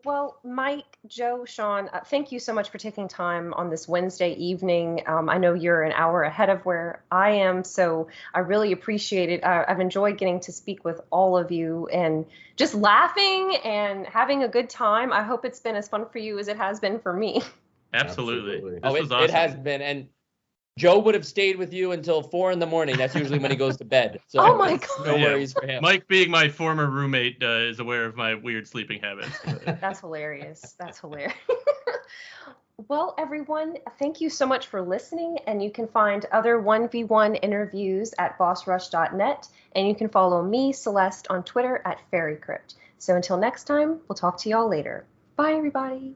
Well, Mike, Joe, Sean, thank you so much for taking time on this Wednesday evening. I know you're an hour ahead of where I am, so I really appreciate it. I've enjoyed getting to speak with all of you and just laughing and having a good time. I hope it's been as fun for you as it has been for me. Absolutely. Absolutely. This was awesome. It has been. And Joe would have stayed with you until 4 a.m. That's usually when he goes to bed. So Oh my it's God. no Yeah. worries for him. Mike, being my former roommate, is aware of my weird sleeping habits. That's hilarious. That's hilarious. Well, everyone, thank you so much for listening. And you can find other 1v1 interviews at bossrush.net. And you can follow me, Celeste, on Twitter at FairyCrypt. So until next time, we'll talk to y'all later. Bye, everybody.